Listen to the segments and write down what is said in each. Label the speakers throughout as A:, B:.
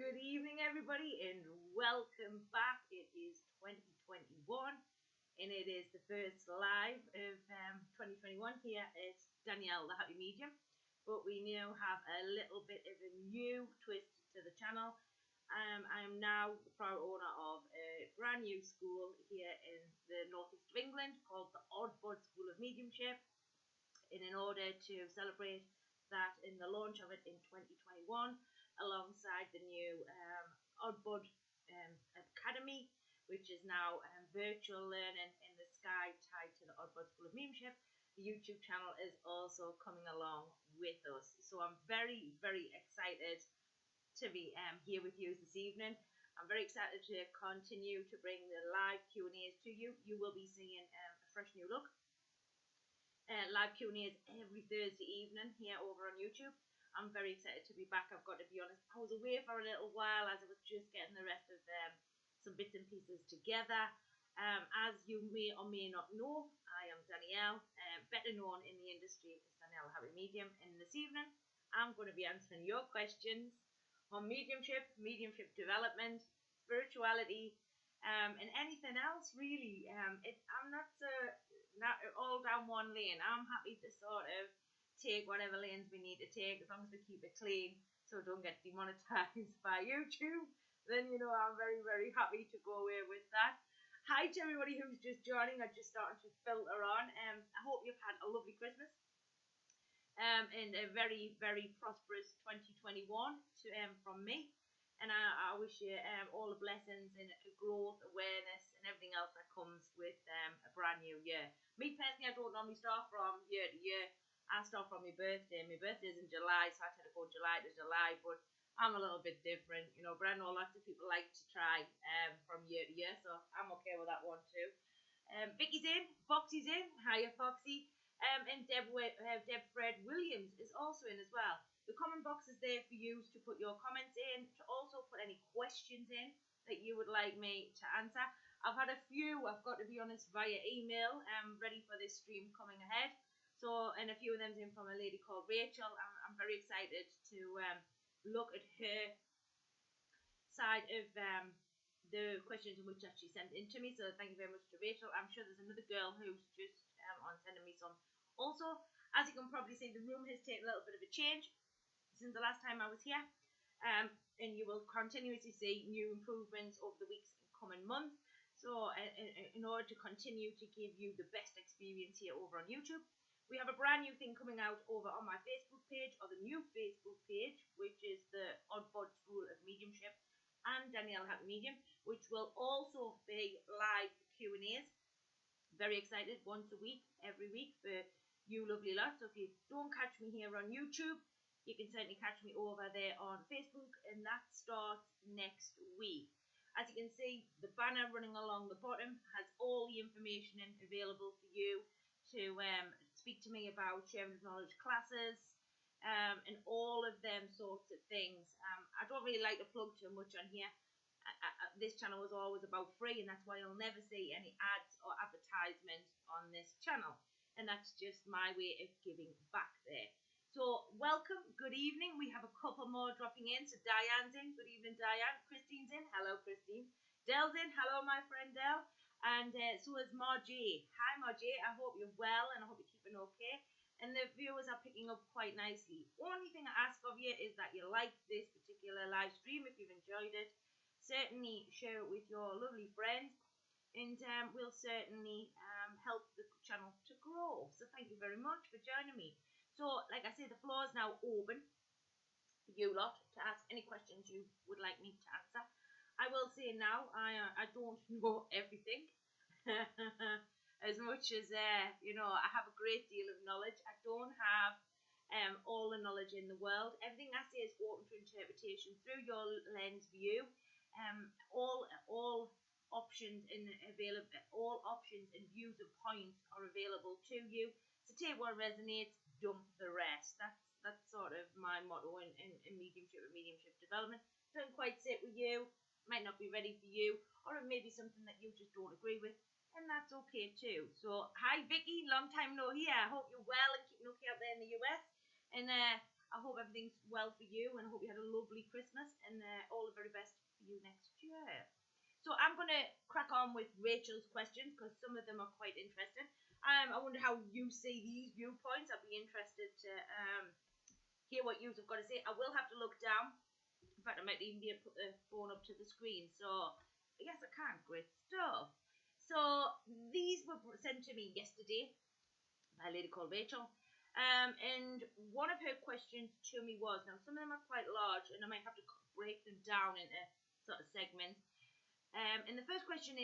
A: Good evening, everybody, and welcome back. It is 2021, and it is the first live of 2021 here at Danielle The Happy Medium. But we now have a little bit of a new twist to the channel. I am now the proud owner of a brand new school here in the northeast of England called the Oddbud School of Mediumship. And in order to celebrate that in the launch of it in 2021, alongside the new Oddbud Academy, which is now virtual learning in the sky tied to the Oddbud School of Mediumship, the YouTube channel is also coming along with us. So I'm very, very excited to be here with you this evening. I'm very excited to continue to bring the live Q&As to you. You will be seeing a fresh new look. Live Q&As every Thursday evening here over on YouTube. I'm very excited to be back. I've got to be honest, I was away for a little while as I was just getting the rest of some bits and pieces together. As you may or may not know, I am Danielle, better known in the industry as Danielle The Happy Medium. And this evening, I'm going to be answering your questions on mediumship, mediumship development, spirituality, and anything else really. I'm not all down one lane. I'm happy to sort of take whatever lanes we need to take, as long as we keep it clean so don't get demonetized by YouTube. Then, you know, I'm very, very happy to go away with that. Hi to everybody who's just joining or just starting to filter on. I hope you've had a lovely Christmas and a very, very prosperous 2021 from me. And I wish you all the blessings and growth, awareness, and everything else that comes with a brand new year. Me personally, I don't normally start from year to year. I start from my birthday. My birthday's in July, so I tend to go July to July, but I'm a little bit different, you know. But I know lots of people like to try from year to year, so I'm okay with that one too. Vicky's in, Foxy's in. Hiya, Foxy. And Deb Fred Williams is also in as well. The comment box is there for you to put your comments in, to also put any questions in that you would like me to answer. I've had a few, I've got to be honest, via email, ready for this stream coming ahead. So, and a few of them's in from a lady called Rachel. I'm very excited to look at her side of the questions in which she sent in to me. So thank you very much to Rachel. I'm sure there's another girl who's just on sending me some. Also, as you can probably see, the room has taken a little bit of a change since the last time I was here. And you will continuously see new improvements over the weeks and coming months. So in order to continue to give you the best experience here over on YouTube, we have a brand new thing coming out over on my Facebook page, or the new Facebook page, which is the Oddbud School of Mediumship and Danielle The Happy Medium, which will also be live Q&As. Very excited, once a week, every week for you lovely lot. So if you don't catch me here on YouTube, you can certainly catch me over there on Facebook, and that starts next week. As you can see, the banner running along the bottom has all the information available for you to speak to me about sharing of knowledge classes and all of them sorts of things. I don't really like to plug too much on here. This channel was always about free, and that's why you'll never see any ads or advertisement on this channel. And that's just my way of giving back there. So welcome, good evening. We have a couple more dropping in. So Diane's in. Good evening, Diane. Christine's in. Hello, Christine. Del's in. Hello, my friend Del. And so is Margie. Hi, Margie. I hope you're well, and I hope you're keeping okay. And the viewers are picking up quite nicely. Only thing I ask of you is that you like this particular live stream if you've enjoyed it. Certainly share it with your lovely friends, and we'll certainly help the channel to grow. So thank you very much for joining me. So, like I say, the floor is now open for you lot to ask any questions you would like me to answer. I will say now, I don't know everything. As much as, you know, I have a great deal of knowledge. I don't have all the knowledge in the world. Everything I say is open to interpretation through your lens view. All options and views and points are available to you. So take what resonates, dump the rest. That's sort of my motto in mediumship and mediumship development. Doesn't quite sit with you, might not be ready for you, or it may be something that you just don't agree with, and that's okay too. So hi Vicky, long time no here. I hope you're well and keeping okay out there in the US. And I hope everything's well for you, and I hope you had a lovely Christmas, and all the very best for you next year. So I'm going to crack on with Rachel's questions because some of them are quite interesting. I wonder how you see these viewpoints. I'd be interested to hear what you've got to say. I will have to look down. In fact, I might even be able to put the phone up to the screen. So, yes, I can. Great stuff. So, these were sent to me yesterday by a lady called Rachel. And one of her questions to me was, now some of them are quite large, and I might have to break them down into sort of segments. And the first question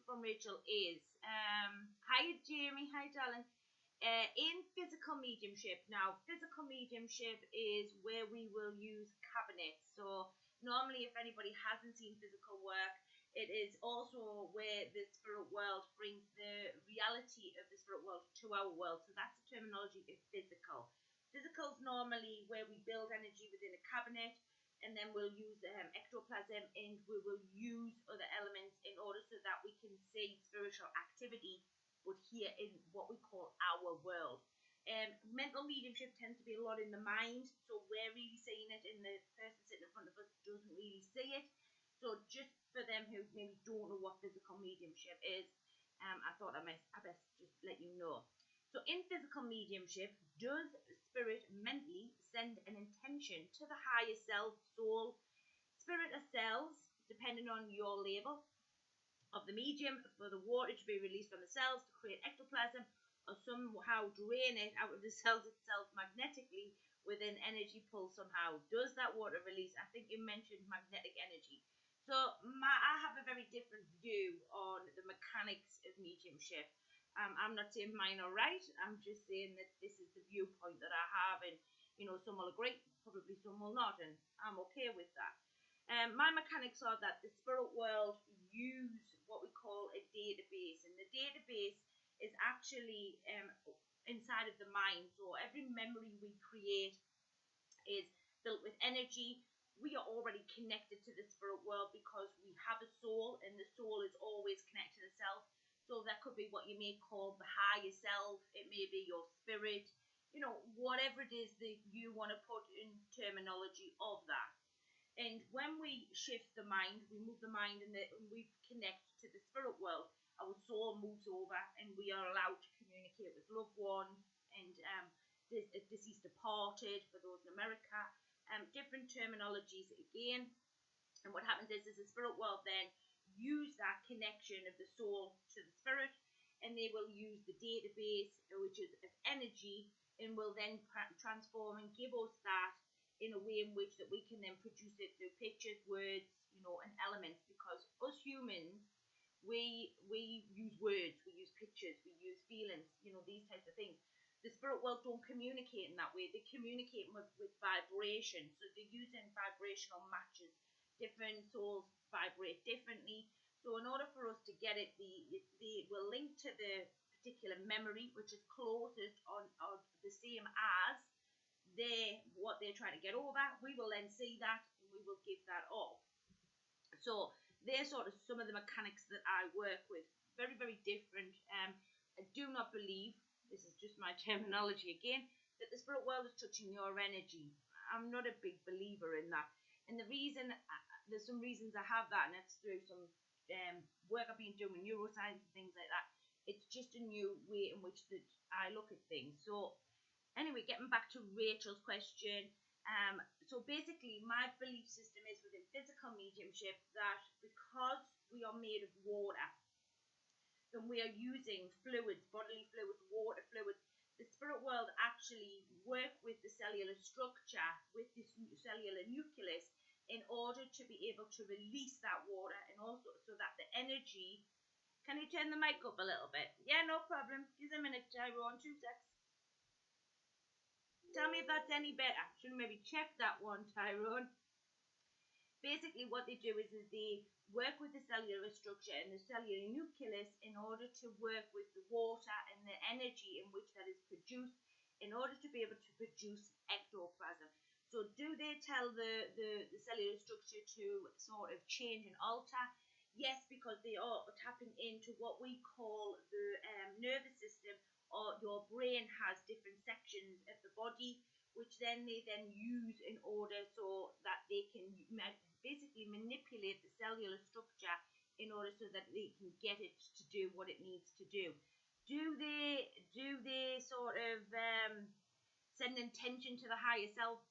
A: from Rachel is, hi Jamie, hi darling. In physical mediumship, now physical mediumship is where we will use cabinets. So normally, if anybody hasn't seen physical work, it is also where the spirit world brings the reality of the spirit world to our world. So that's the terminology of physical. Physical is normally where we build energy within a cabinet, and then we'll use ectoplasm, and we will use other elements in order so that we can see spiritual activity, but here in what we call our world. Mental mediumship tends to be a lot in the mind, so we're really seeing it, and the person sitting in front of us doesn't really see it. So just for them who maybe don't know what physical mediumship is, I thought I best just let you know. So in physical mediumship, does spirit mentally send an intention to the higher self, soul, spirit, or cells, depending on your label of the medium, for the water to be released from the cells to create ectoplasm, or somehow drain it out of the cells itself magnetically with an energy pull somehow? Does that water release? I think you mentioned magnetic energy. So I have a very different view on the mechanics of mediumship. I'm not saying mine are right. I'm just saying that this is the viewpoint that I have, and some will agree, probably some will not, and I'm okay with that. My mechanics are that the spirit world use what we call a database, and the database is actually inside of the mind. So every memory we create is built with energy. We are already connected to the spirit world because we have a soul, and the soul is always connected to the self. So that could be what you may call the higher self. It may be your spirit, whatever it is that you want to put in terminology of that. And when we shift the mind, we move the mind, and we connect to the spirit world, our soul moves over, and we are allowed to communicate with loved ones and deceased departed, for those in America, different terminologies again. And what happens is the spirit world then use that connection of the soul to the spirit, and they will use the database, which is of energy, and will then transform and give us that in a way in which that we can then produce it through pictures, words, and elements. Because us humans, we use words, we use pictures, we use feelings, these types of things. The spirit world don't communicate in that way. They communicate with vibration. So they're using vibrational matches. Different souls vibrate differently. So in order for us to get it, they will link to the particular memory, which is closest on the same as what they're trying to get over. We will then see that, and we will give that off. So they're sort of some of the mechanics that I work with. Very, very different. I do not believe, this is just my terminology again, that the spirit world is touching your energy. I'm not a big believer in that. And the reason, there's some reasons I have that, and it's through some work I've been doing with neuroscience and things like that. It's just a new way in which that I look at things. So anyway, getting back to Rachel's question. So basically, my belief system is within physical mediumship that because we are made of water, and we are using fluids, bodily fluids, water fluids, the spirit world actually work with the cellular structure, with this cellular nucleus, in order to be able to release that water, and also so that the energy. Can you turn the mic up a little bit? Yeah, no problem. Give a minute, Tyrone. 2 seconds. Tell me if that's any better. Should maybe check that one, Tyrone. Basically, what they do is they work with the cellular structure and the cellular nucleus in order to work with the water and the energy in which that is produced in order to be able to produce ectoplasm. So do they tell the cellular structure to sort of change and alter? Yes, because they are tapping into what we call the nervous system, or your brain has different sections of the body which then they use in order so that they can basically manipulate the cellular structure in order so that they can get it to do what it needs to do. Do they sort of send intention to the higher self?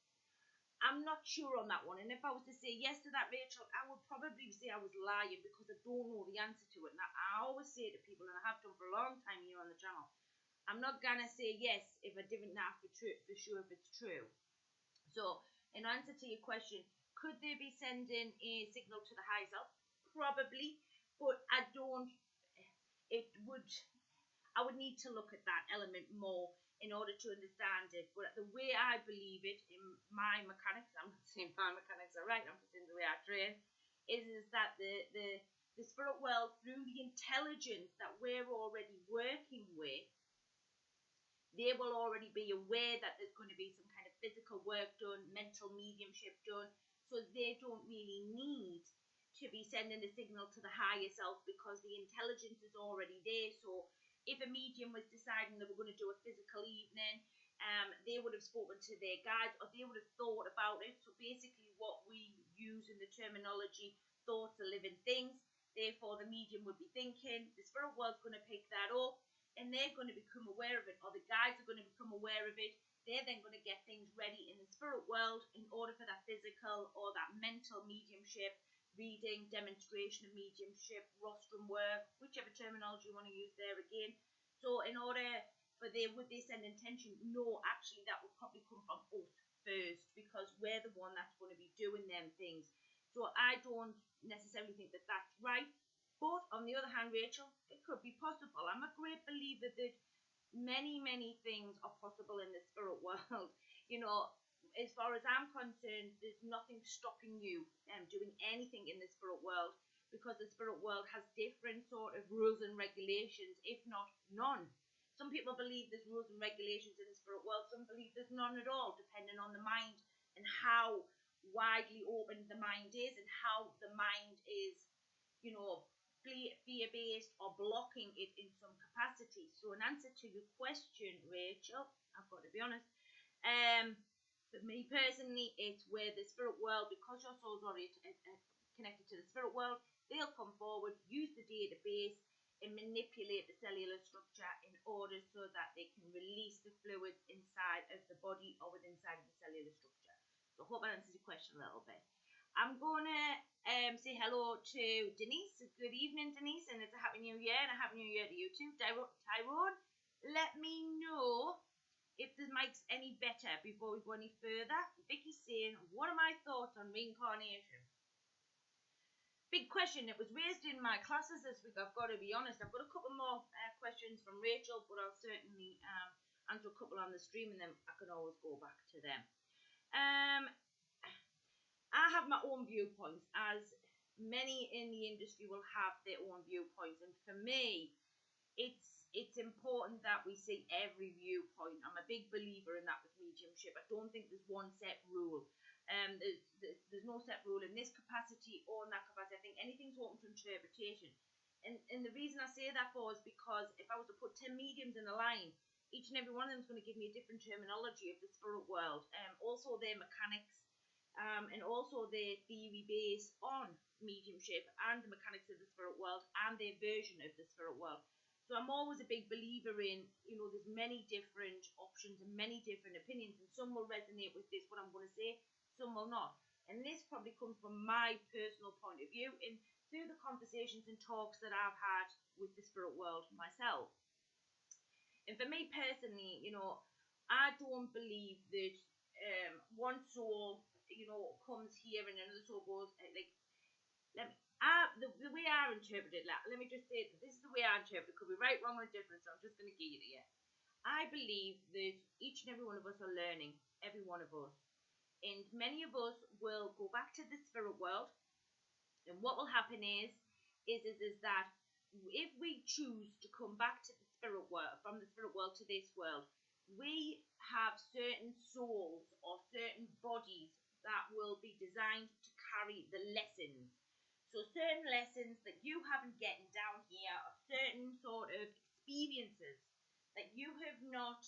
A: I'm not sure on that one. And if I was to say yes to that, Rachel, I would probably say I was lying because I don't know the answer to it. And I always say to people, and I have done for a long time here on the channel, I'm not going to say yes if I didn't know for sure if it's true. So, in answer to your question, could they be sending a signal to the higher self? Probably, but I would need to look at that element more in order to understand it. But the way I believe it in my mechanics, I'm not saying my mechanics are right, I'm just saying the way I train, is that the spirit world, through the intelligence that we're already working with, they will already be aware that there's going to be some kind of physical work done, mental mediumship done, so they don't really need to be sending a signal to the higher self because the intelligence is already there. So if a medium was deciding they were going to do a physical evening, they would have spoken to their guides, or they would have thought about it. So basically what we use in the terminology, thoughts are living things. Therefore the medium would be thinking, the spirit world's going to pick that up, and they're going to become aware of it, or the guides are going to become aware of it. They're then going to get things ready in the spirit world in order for that physical or that mental mediumship, reading, demonstration of mediumship, rostrum work, whichever terminology you want to use there again. So in order for would they send intention? No, actually that would probably come from us first, because we're the one that's going to be doing them things. So I don't necessarily think that that's right. But on the other hand, Rachel, it could be possible. I'm a great believer that many, many things are possible in the spirit world. You know, as far as I'm concerned, there's nothing stopping you doing anything in the spirit world, because the spirit world has different sort of rules and regulations, if not none. Some people believe there's rules and regulations in the spirit world. Some believe there's none at all, depending on the mind and how widely open the mind is and how the mind is, you know, fear-based or blocking it in some capacity. So in answer to your question, Rachel, I've got to be honest, for me personally, it's where the spirit world, because your soul's already connected to the spirit world, they'll come forward, use the database, and manipulate the cellular structure in order so that they can release the fluids inside of the body or within inside of the cellular structure. So I hope that answers your question a little bit. I'm going to say hello to Denise. Good evening, Denise, and it's a Happy New Year, and a Happy New Year to you too. Tyrone, let me know if the mic's any better before we go any further. Vicky's saying, what are my thoughts on reincarnation? Big question. It was raised in my classes this week, I've got to be honest. I've got a couple more questions from Rachel, but I'll certainly answer a couple on the stream, and then I can always go back to them. I have my own viewpoints, as many in the industry will have their own viewpoints, and for me, it's important that we see every viewpoint. I'm a big believer in that with mediumship. I don't think there's one set rule. There's no set rule in this capacity or in that capacity. I think anything's open to interpretation, and the reason I say that for is because if I was to put 10 mediums in a line, each and every one of them is going to give me a different terminology of the spirit world, also their mechanics, and also their theory based on mediumship and the mechanics of the spirit world and their version of the spirit world. So I'm always a big believer in, you know, there's many different options and many different opinions, and some will resonate with this, what I'm going to say, some will not. And this probably comes from my personal point of view and through the conversations and talks that I've had with the spirit world myself. And for me personally, you know, I don't believe that one soul, you know, comes here and another soul goes, like, the way I interpret it, let me just say, this is the way I interpret it. Could be right, wrong, or different, so I'm just going to give you to you. I believe that each and every one of us are learning, every one of us. And many of us will go back to the spirit world, and what will happen is that if we choose to come back to the spirit world, from the spirit world to this world, we have certain souls or certain bodies that will be designed to carry the lessons. So certain lessons that you haven't gotten down here, or certain sort of experiences that you have not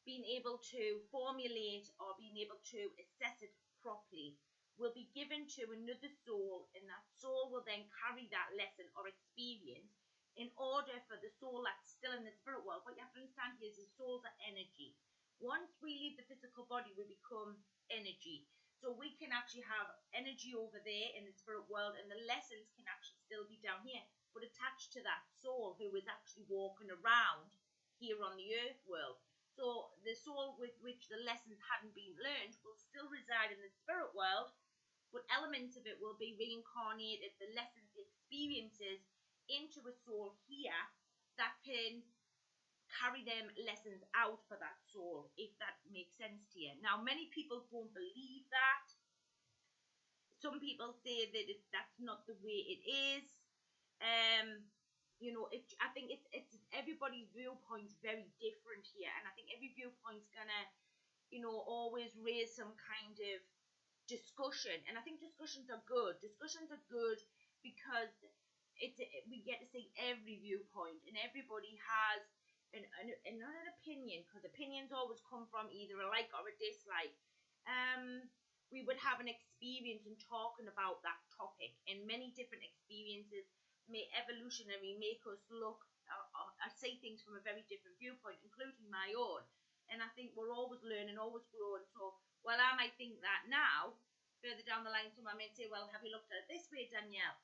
A: being able to formulate or being able to assess it properly will be given to another soul, and that soul will then carry that lesson or experience in order for the soul that's still in the spirit world. What you have to understand here is the souls are energy. Once we leave the physical body, we become energy. So we can actually have energy over there in the spirit world, and the lessons can actually still be down here, but attached to that soul who is actually walking around here on the earth world. So the soul with which the lessons hadn't been learned will still reside in the spirit world, but elements of it will be reincarnated, the lessons, the experiences, into a soul here that can carry them lessons out for that soul, if that makes sense to you. Now, many people don't believe that. Some people say that that's not the way it is. I think it's everybody's viewpoint's very different here, and I think every viewpoint's gonna, always raise some kind of discussion. And I think discussions are good. Discussions are good because we get to see every viewpoint, and everybody has not an opinion, because opinions always come from either a like or a dislike. We would have an experience in talking about that topic, and many different experiences may evolutionary make us look or see things from a very different viewpoint, including my own. And I think we're always learning, always growing. So while I might think that now, further down the line, someone might say, well, have you looked at it this way, Danielle?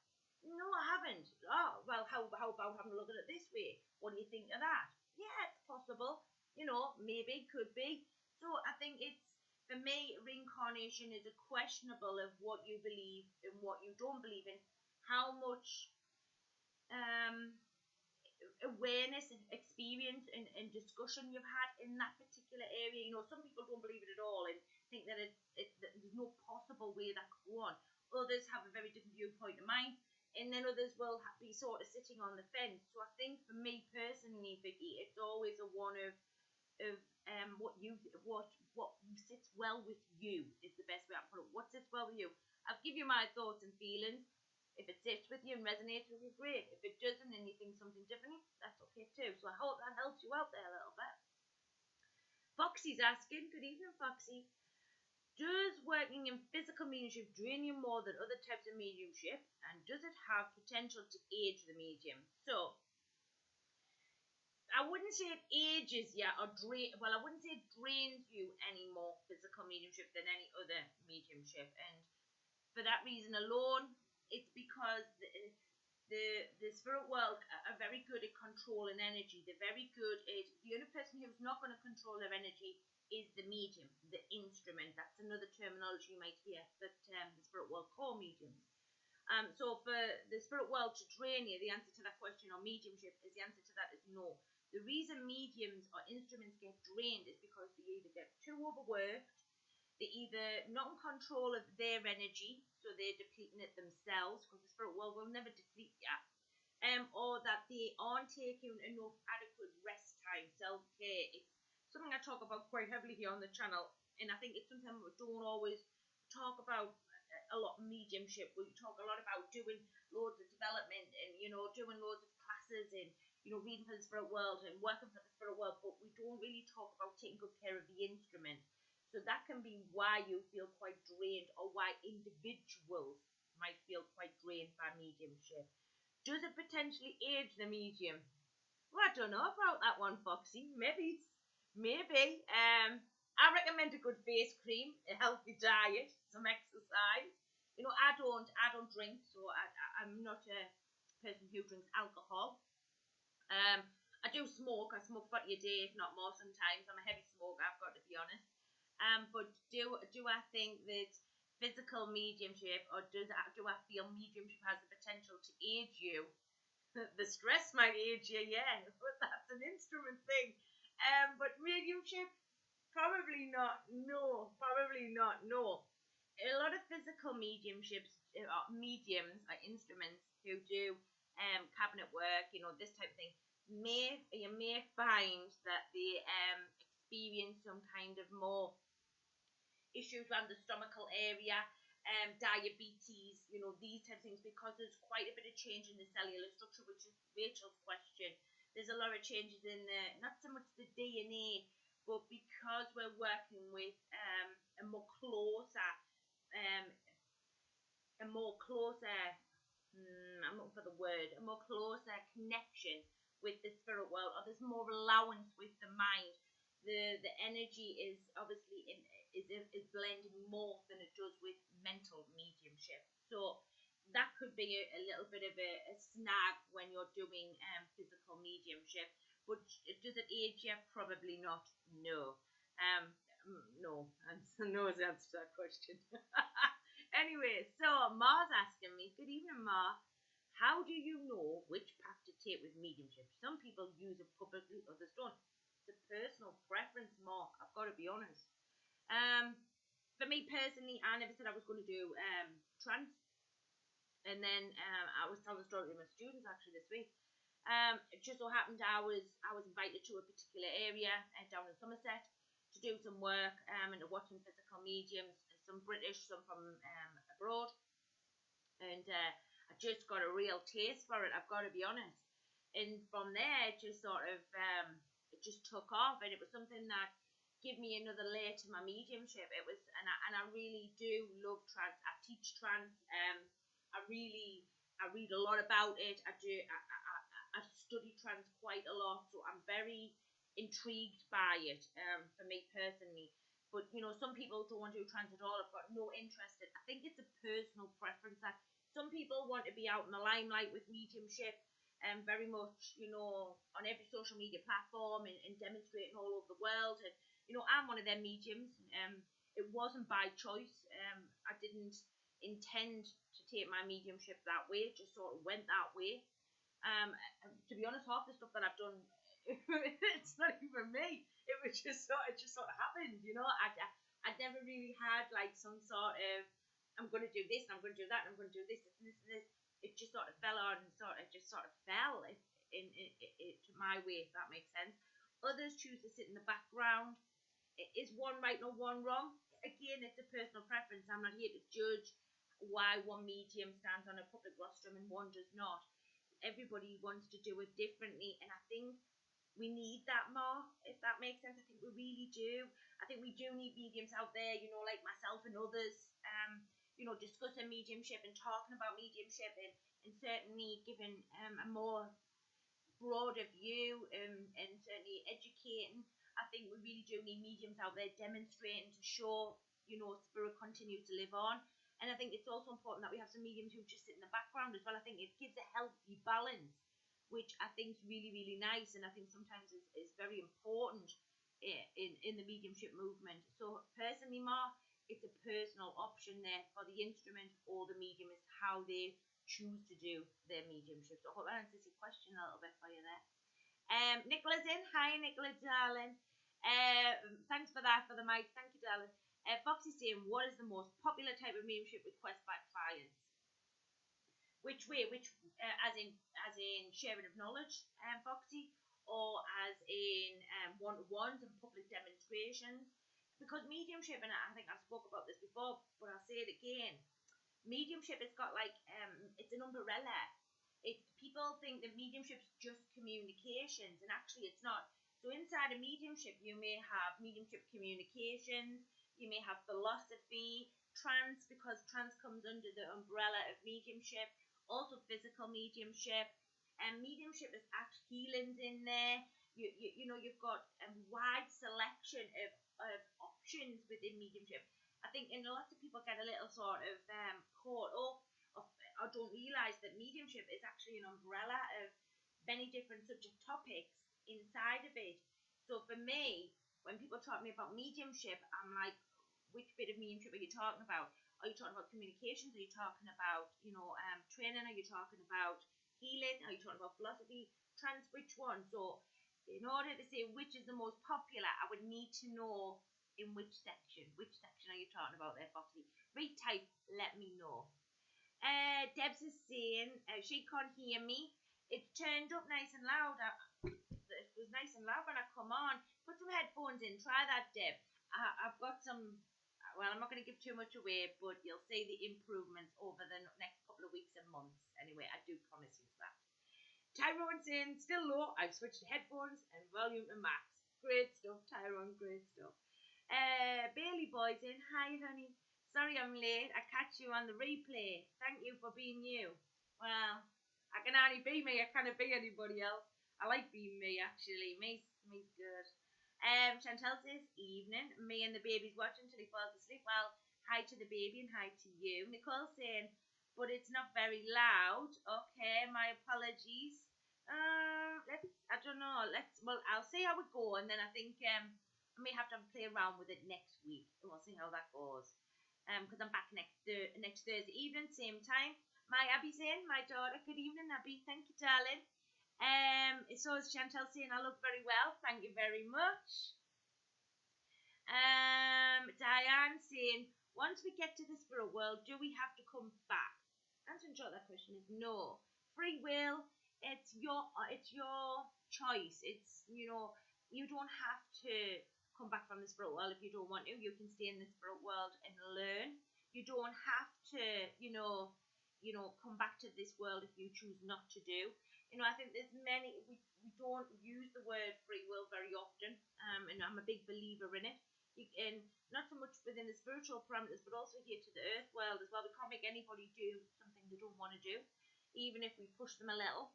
A: No, I haven't. Oh, well, how about having a look at it this way? What do you think of that? Yeah, it's possible. Maybe, could be. So I think for me, reincarnation is a questionable of what you believe and what you don't believe in. How much awareness and experience and discussion you've had in that particular area. Some people don't believe it at all and think that that there's no possible way that could go on. Others have a very different viewpoint of mine, and then others will be sort of sitting on the fence. So I think for me personally, Vicky, it's always a one of what sits well with you is the best way I can put it. What sits well with you? I'll give you my thoughts and feelings. If it sits with you and resonates with you, great. If it doesn't and you think something different, that's okay too. So I hope that helps you out there a little bit. Foxy's asking, good evening, Foxy. Does working in physical mediumship drain you more than other types of mediumship? And does it have potential to age the medium? So, I wouldn't say it ages you or I wouldn't say it drains you any more physical mediumship than any other mediumship. And for that reason alone, it's because the spirit world are very good at controlling energy. They're very good at, the only person who's not going to control their energy is the medium, the instrument. That's another terminology you might hear that the spirit world call mediums. So for the spirit world to drain you, the answer to that question, or mediumship, is the answer to that is no. The reason mediums or instruments get drained is because they either get too overworked, they're either not in control of their energy, so they're depleting it themselves, because the spirit world will never deplete you, or that they aren't taking enough adequate rest time, self-care. It's something I talk about quite heavily here on the channel, and I think it's something we don't always talk about a lot in mediumship. We talk a lot about doing loads of development and, doing loads of classes and, reading for the spirit world and working for the spirit world, but we don't really talk about taking good care of the instrument. So that can be why you feel quite drained, or why individuals might feel quite drained by mediumship. Does it potentially age the medium? Well, I don't know about that one, Foxy. Maybe. I recommend a good face cream, a healthy diet, some exercise. I don't drink, so I'm not a person who drinks alcohol. I do smoke. I smoke 40 a day, if not more sometimes. I'm a heavy smoker, I've got to be honest. But do I think that physical mediumship, or do I feel mediumship has the potential to age you? The stress might age you, yeah, but that's an instrument thing. But mediumship, probably not. No, probably not. No. A lot of physical mediumships, mediums or instruments who do cabinet work, this type of thing, you may find that they experience some kind of more issues around the stomachal area, diabetes, these type of things, because there's quite a bit of change in the cellular structure, which is Rachel's question. There's a lot of changes in not so much the DNA, but because we're working with a more closer, um, I'm looking for the word, a more closer connection with the spirit world, or there's more allowance with the mind. The energy is obviously is blending more than it does with mental mediumship. So that could be a little bit of a snag when you're doing physical mediumship. But does it age you? Probably not. No. No. No is the answer to that question. Anyway, so Ma's asking me, good evening, Ma. How do you know which path to take with mediumship? Some people use it publicly, others don't. It's a personal preference, Ma. I've got to be honest. For me personally, I never said I was going to do trance, and then I was telling the story to my students actually this week. It just so happened I was invited to a particular area down in Somerset to do some work and to watch some physical mediums, some British, some from abroad, and I just got a real taste for it. I've got to be honest. And from there, it just sort of it just took off, and it was something that gave me another layer to my mediumship. It was, and I really do love trance. I teach trance. I read a lot about it. I study trance quite a lot, so I'm very intrigued by it. For me personally. But some people don't want to do trance at all. I've got no interest in. I think it's a personal preference that some people want to be out in the limelight with mediumship, and very much, on every social media platform and demonstrating all over the world. And I'm one of them mediums. It wasn't by choice. I didn't intend to take my mediumship that way. It just sort of went that way. To be honest, half the stuff that I've done, it's not even me. It just sort of happened. I'd never really had like some sort of, I'm going to do this, and I'm going to do that, and I'm going to do this, and this, and this. It just sort of fell on, and sort of fell in to my way, if that makes sense. Others choose to sit in the background. Is one right or one wrong? Again, it's a personal preference. I'm not here to judge why one medium stands on a public rostrum and one does not. Everybody wants to do it differently, and I think we need that more, if that makes sense. I think we really do. I think we do need mediums out there, like myself and others, discussing mediumship and talking about mediumship, and certainly giving a more broader view, and certainly educating. I think we really do need mediums out there demonstrating to show, spirit continues to live on. And I think it's also important that we have some mediums who just sit in the background as well. I think it gives a healthy balance, which I think is really, really nice, and I think sometimes is very important in the mediumship movement. So personally, Ma, it's a personal option there for the instrument or the medium as to how they choose to do their mediumship. So I hope that answers your question a little bit for you there. Nicola's in. Hi, Nicola, darling. Thanks for that, for the mic. Thank you, darling. Foxy's saying, what is the most popular type of mediumship request by clients? Which way? As in sharing of knowledge, Foxy, or as in one-to-ones and public demonstrations? Because mediumship, and I think I've spoke about this before, but I'll say it again. Mediumship has got it's an umbrella. People think that mediumship's just communications, and actually it's not. So inside a mediumship, you may have mediumship communications, you may have philosophy, trance, because trance comes under the umbrella of mediumship, also physical mediumship, and mediumship is actual healings in there. You've got a wide selection of options within mediumship. I think, and lots of people get a little sort of caught up or don't realise that mediumship is actually an umbrella of many different subject topics inside of it. So for me, when people talk to me about mediumship, I'm like, which bit of mediumship are you talking about? Are you talking about communications? Are you talking about, training? Are you talking about healing? Are you talking about philosophy? Trance? Which one? So in order to say which is the most popular, I would need to know in which section. Which section are you talking about there, Foxy? Retype, let me know. Debs is saying she can't hear me. It's turned up nice and loud. It was nice and loud when I come on. Put some headphones in. Try that, Deb. I've got some. Well, I'm not going to give too much away, but you'll see the improvements over the next couple of weeks and months. Anyway, I do promise you that. Tyrone's in, still low. I've switched to headphones and volume to max. Great stuff, Tyrone. Great stuff. Bailey Boy's in. Hi, honey. Sorry I'm late. I catch you on the replay. Thank you for being you. Well, I can only be me. I can't be anybody else. I like being me, actually. Me's good. Chantel says, evening. Me and the baby's watching till he falls asleep. Well, hi to the baby and hi to you. Nicole saying, but it's not very loud. Okay, my apologies. I don't know. I'll see how it goes, and then I think I may have to play around with it next week, and we'll see how that goes. Because I'm back next Thursday evening, same time. My Abby's in, my daughter. Good evening, Abby. Thank you, darling. So is Chantel saying I look very well. Thank you very much. Diane saying, once we get to the spirit world, do we have to come back? Answer to that question is no. Free will. It's your choice. It's you don't have to come back from the spirit world if you don't want to. You can stay in the spirit world and learn. You don't have to come back to this world if you choose not to do. I think there's many we don't use the word free will very often, and I'm a big believer in it. And not so much within the spiritual parameters, but also here to the earth world as well. We can't make anybody do something they don't want to do, even if we push them a little.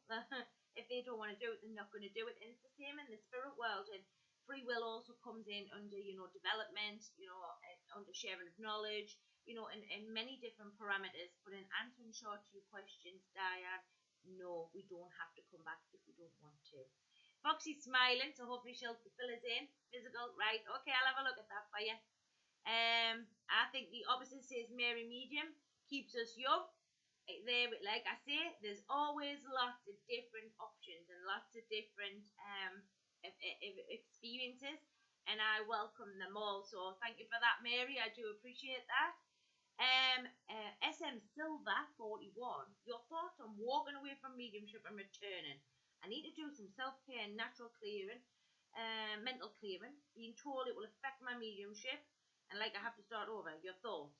A: If they don't want to do it, they're not going to do it. And it's the same in the spirit world. And free will also comes in under, development, under sharing of knowledge, and many different parameters. But in answering short to your questions, Diane, no, we don't have to come back if we don't want to. Foxy's smiling, so hopefully she'll fill us in. Physical, right? Okay, I'll have a look at that for you. I think the opposite says Mary Medium keeps us young. There, like I say, there's always lots of different options and lots of different experiences, and I welcome them all. So thank you for that, Mary. I do appreciate that. SM Silver 41. Your thoughts on walking away from mediumship and returning? I need to do some self-care and natural clearing, mental clearing. Being told it will affect my mediumship, and like I have to start over. Your thoughts?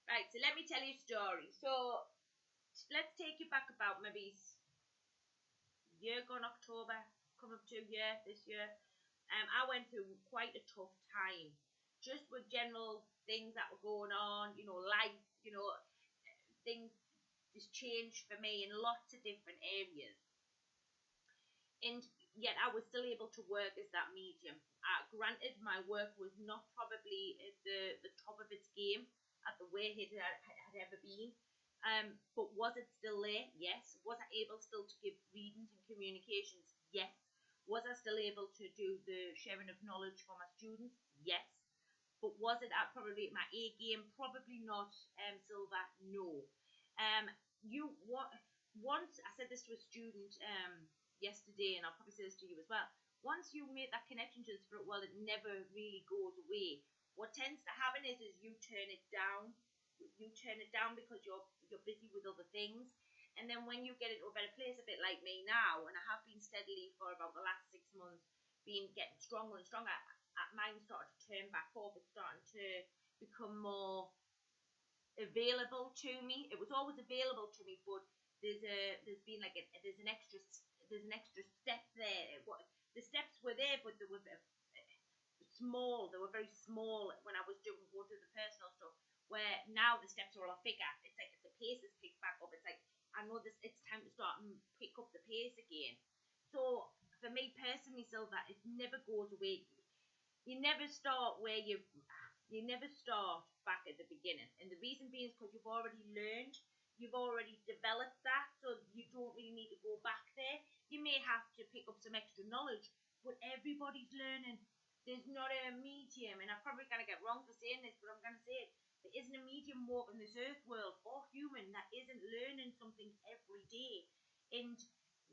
A: Right, so let me tell you a story. So let's take you back about maybe year gone October, come up to a year this year. I went through quite a tough time, just with general things that were going on, life, things just changed for me in lots of different areas. And yet I was still able to work as that medium. Granted, my work was not probably at the top of its game at the way it had ever been. But was it still there? Yes. Was I able still to give readings and communications? Yes. Was I still able to do the sharing of knowledge for my students? Yes. But was it probably at my A game? Probably not, Silver. No. Once I said this to a student yesterday, and I'll probably say this to you as well. Once you make that connection to the spirit world, it never really goes away. What tends to happen is you turn it down. You turn it down because you're busy with other things. And then when you get into a better place, a bit like me now, and I have been steadily for about the last 6 months, getting stronger and stronger, mine started to turn back up. It's starting to become more available to me. It was always available to me, but there's an extra step there. The steps were there, but they were small. They were very small when I was going through the personal stuff. Where now the steps are a lot bigger. It's like the pace is picked back up. It's like I know this. It's time to start and pick up the pace again. So for me personally, Silver, it never goes away. You never start you never start back at the beginning. And the reason being is because you've already learned, you've already developed that, so you don't really need to go back there. You may have to pick up some extra knowledge, but everybody's learning. There's not a medium, and I'm probably going to get wrong for saying this, but I'm going to say it. There isn't a medium walking this earth world or human that isn't learning something every day. And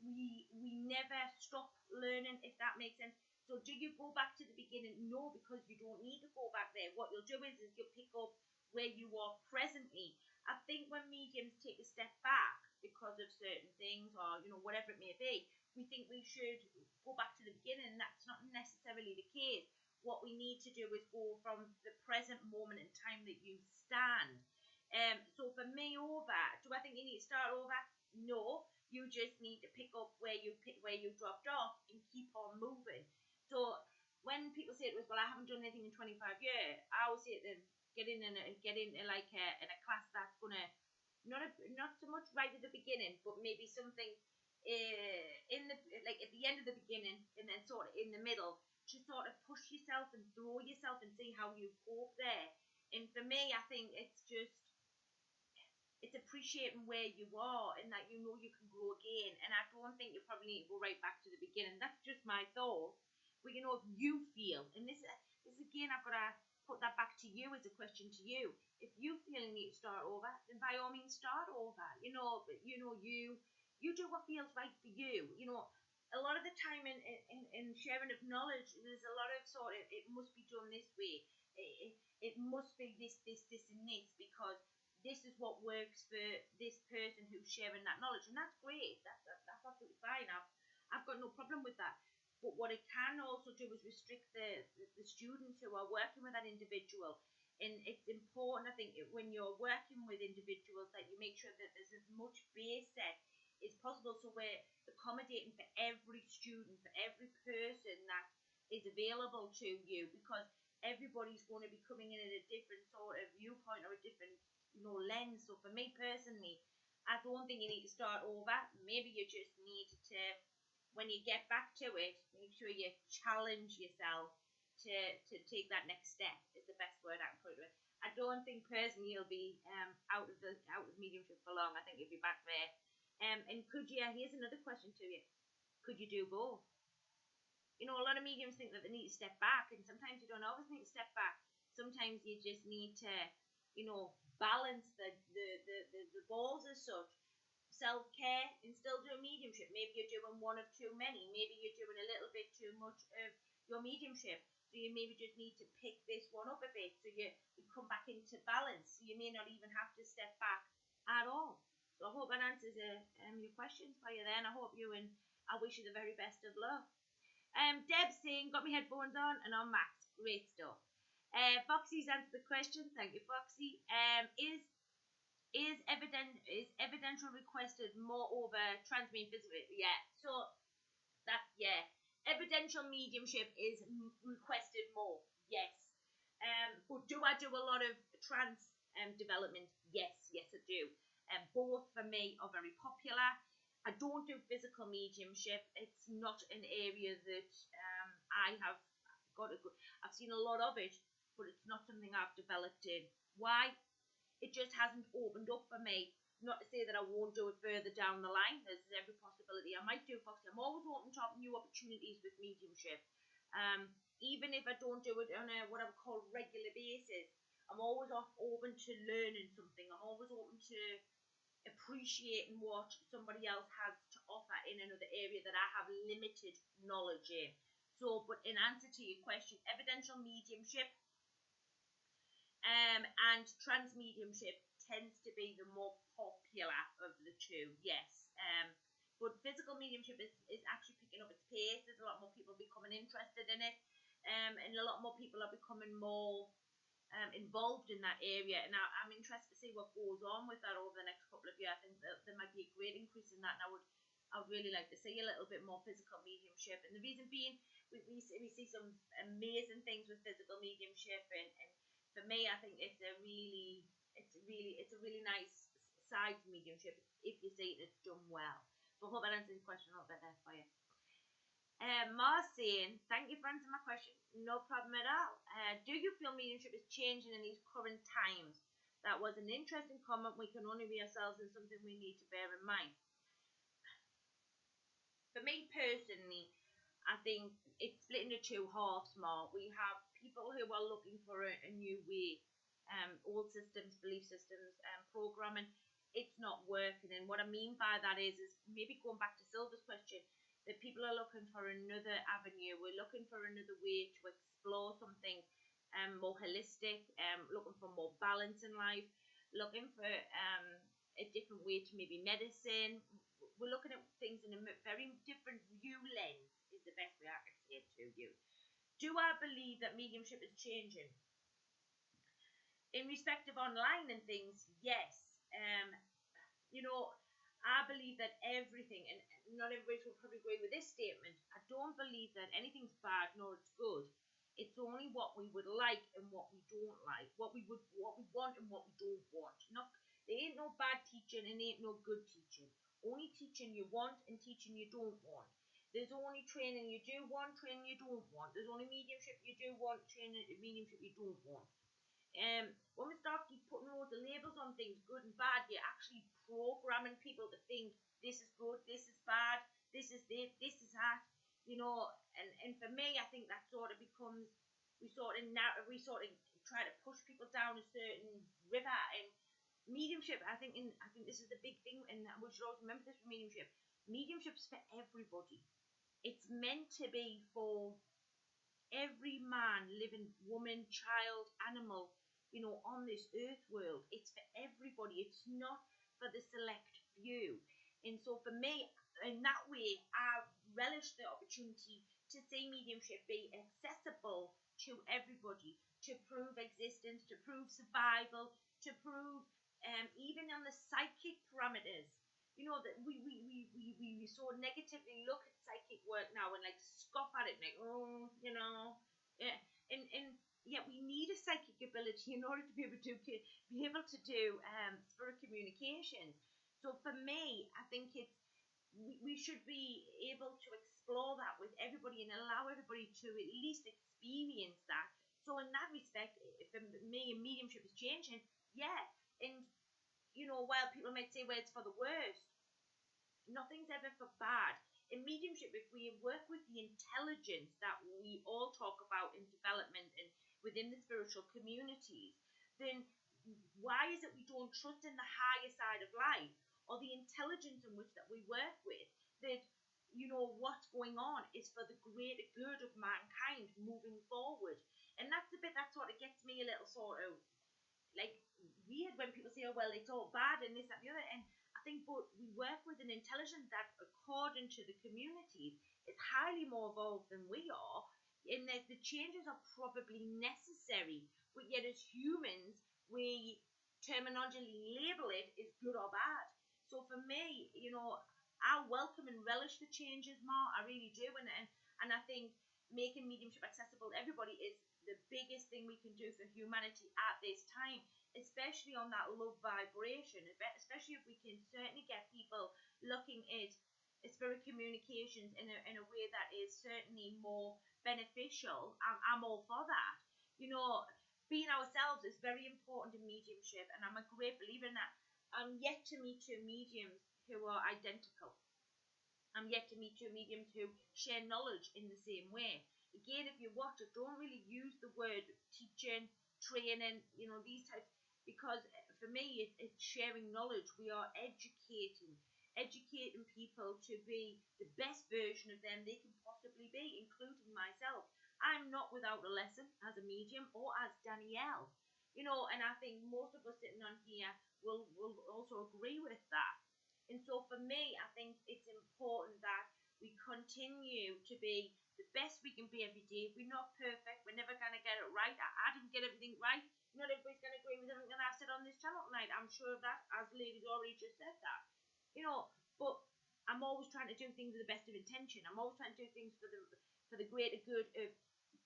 A: we never stop learning, if that makes sense. So do you go back to the beginning? No, because you don't need to go back there. What you'll do is you'll pick up where you are presently. I think when mediums take a step back because of certain things or, whatever it may be, we think we should go back to the beginning, and that's not necessarily the case. What we need to do is go from the present moment in time that you stand. So for me, do I think you need to start over? No. You just need to pick up where you dropped off and keep on moving. So when people say to us, well, I haven't done anything in 25 years, I always say to them, get into like in a class that's gonna not so much right at the beginning, but maybe something in the like at the end of the beginning, and then sort of in the middle, to sort of push yourself and throw yourself and see how you cope there. And for me, I think it's appreciating where you are and that you know you can grow again. And I don't think you probably need to go right back to the beginning. That's just my thought. But you know, if you feel, and this again, I've got to put that back to you as a question to you. If you feel you need to start over, then by all means start over. You do what feels right for you. You know, a lot of the time in sharing of knowledge, there's a lot of sort of, it must be done this way. It must be this, and this, because this is what works for this person who's sharing that knowledge, and that's great. That's absolutely fine. I've got no problem with that. But what it can also do is restrict the students who are working with that individual. And it's important, I think, when you're working with individuals, that you make sure that there's as much base set as possible, so we're accommodating for every student, for every person that is available to you, because everybody's going to be coming in at a different sort of viewpoint or a different lens. So for me personally, I don't think you need to start over. Maybe you just need to, when you get back to it, make sure you challenge yourself to take that next step, is the best word I can put it. I don't think personally you'll be out of mediumship for long. I think you'll be back there. And here's another question to you. Could you do both? You know, a lot of mediums think that they need to step back, and sometimes you don't always need to step back. Sometimes you just need to, balance the balls as such. Self-care and still do mediumship. Maybe you're doing one of too many. Maybe you're doing a little bit too much of your mediumship. So you maybe just need to pick this one up a bit, so you come back into balance. So you may not even have to step back at all. So I hope that answers your questions for you then. I hope you, and I wish you the very best of luck. Deb's saying, got my headphones on and I'm max. Great stuff. Foxy's answered the question. Thank you, Foxy. Is evidential requested more over transmitting physically? Yeah. So evidential mediumship is requested more. Yes. But do I do a lot of trance development? Yes, I do. Both for me are very popular. I don't do physical mediumship. It's not an area that I have I've seen a lot of it, but it's not something I've developed in. Why? It just hasn't opened up for me. Not to say that I won't do it further down the line. There's every possibility I might do, Foxy. I'm always open to new opportunities with mediumship. Even if I don't do it on a what I would call regular basis, I'm always open to learning something. I'm always open to appreciating what somebody else has to offer in another area that I have limited knowledge in. So, but in answer to your question, evidential mediumship and trans mediumship tends to be the more popular of the two, yes. But physical mediumship is actually picking up its pace. There's a lot more people becoming interested in it, and a lot more people are becoming more involved in that area. And I'm interested to see what goes on with that over the next couple of years. I think that there might be a great increase in that, and I would really like to see a little bit more physical mediumship. And the reason being, we see some amazing things with physical mediumship, and for me, I think it's a really nice side to mediumship if you see it, it's done well. So I hope that answers the question a little bit there for you. Mars saying, thank you for answering my question. No problem at all. Do you feel mediumship is changing in these current times? That was an interesting comment. We can only be ourselves, and something we need to bear in mind. For me personally, I think it's split into two halves more. We have people who are looking for a new way. Old systems, belief systems, programming, it's not working. And what I mean by that is maybe going back to Silver's question, that people are looking for another avenue. We're looking for another way to explore something more holistic, looking for more balance in life, looking for a different way to maybe medicine. We're looking at things in a very different view lens, is the best way I can say it to you. Do I believe that mediumship is changing? In respect of online and things, yes. I believe that everything, and not everybody will probably agree with this statement, I don't believe that anything's bad nor it's good. It's only what we would like and what we don't like, what we want and what we don't want. Not there ain't no bad teaching and ain't no good teaching. Only teaching you want and teaching you don't want. There's only training you do want, training you don't want. There's only mediumship you do want, training mediumship you don't want. When we start keep putting loads of labels on things, good and bad, you're actually programming people to think this is good, this is bad, this is this is that, you know. And for me, I think that sort of becomes we sort of try to push people down a certain river. And mediumship, I think this is the big thing, and we should always remember this with mediumship. Mediumship's for everybody. It's meant to be for every man, living woman, child, animal, you know, on this earth world. It's for everybody. It's not for the select few. And so for me, in that way, I relish the opportunity to see mediumship be accessible to everybody, to prove existence, to prove survival, to prove even on the psychic parameters. You know, that we so negatively look at psychic work now and like scoff at it, like, oh, you know, yeah, and yet we need a psychic ability in order to be able to do spirit communications. So for me, I think we should be able to explore that with everybody and allow everybody to at least experience that. So in that respect, for me, mediumship is changing, yeah. And you know, while people might say, well, it's for the worst, nothing's ever for bad. In mediumship, if we work with the intelligence that we all talk about in development and within the spiritual communities, then why is it we don't trust in the higher side of life or the intelligence in which that we work with, that, you know, what's going on is for the greater good of mankind moving forward? And that's the bit that sort of gets me a little sort of like weird when people say, oh, well, it's all bad and this, that, and the other. And I think, but we work with an intelligence that, according to the community, is highly more evolved than we are, in that the changes are probably necessary, but yet as humans, we terminologically label it as good or bad. So for me, you know, I welcome and relish the changes more. I really do. And I think making mediumship accessible to everybody is the biggest thing we can do for humanity at this time, especially on that love vibration, especially if we can certainly get people looking at spirit communications in a way that is certainly more beneficial. I'm all for that. You know, being ourselves is very important in mediumship, and I'm a great believer in that. I'm yet to meet two mediums who are identical. I'm yet to meet two mediums who share knowledge in the same way. Again, if you watch it, don't really use the word teaching, training, you know, these types, because for me, it's sharing knowledge. We are educating people to be the best version of them they can possibly be, including myself. I'm not without a lesson as a medium or as Danielle, you know, and I think most of us sitting on here will also agree with that. And so for me, I think it's important that we continue to be the best we can be every day. We're not perfect. We're never going to get it right. I didn't get everything right. Not everybody's going to agree with everything that I've said on this channel tonight. I'm sure of that, as ladies already just said that. You know, but I'm always trying to do things with the best of intention. I'm always trying to do things for the greater good of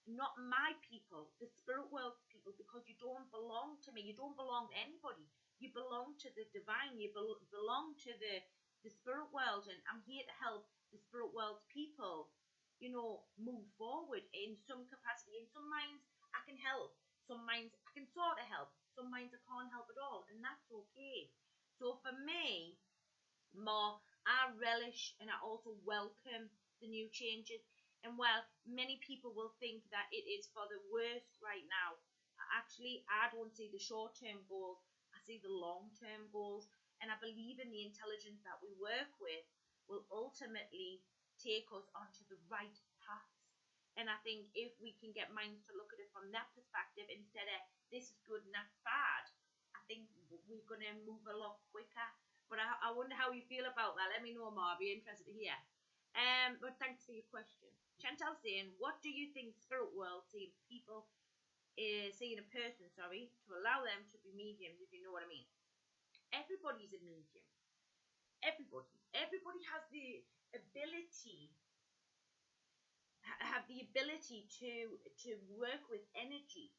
A: not my people, the spirit world's people, because you don't belong to me. You don't belong to anybody. You belong to the divine. You belong to the spirit world, and I'm here to help the spirit world's people, you know, move forward in some capacity. In some minds, I can help. Some minds, I can sort of help. Some minds, I can't help at all, and that's okay. So for me, I relish and I also welcome the new changes. And while many people will think that it is for the worst right now, actually, I don't see the short-term goals. I see the long-term goals. And I believe in the intelligence that we work with will ultimately take us onto the right paths. And I think if we can get minds to look at it from that perspective instead of this is good and that's bad, I think we're going to move a lot quicker. But I wonder how you feel about that. Let me know more. I'll be interested to hear. But thanks for your question. Chantel's saying, what do you think spirit world see people seeing a person, to allow them to be mediums, if you know what I mean? Everybody's a medium. Everybody has the ability have the ability to work with energy.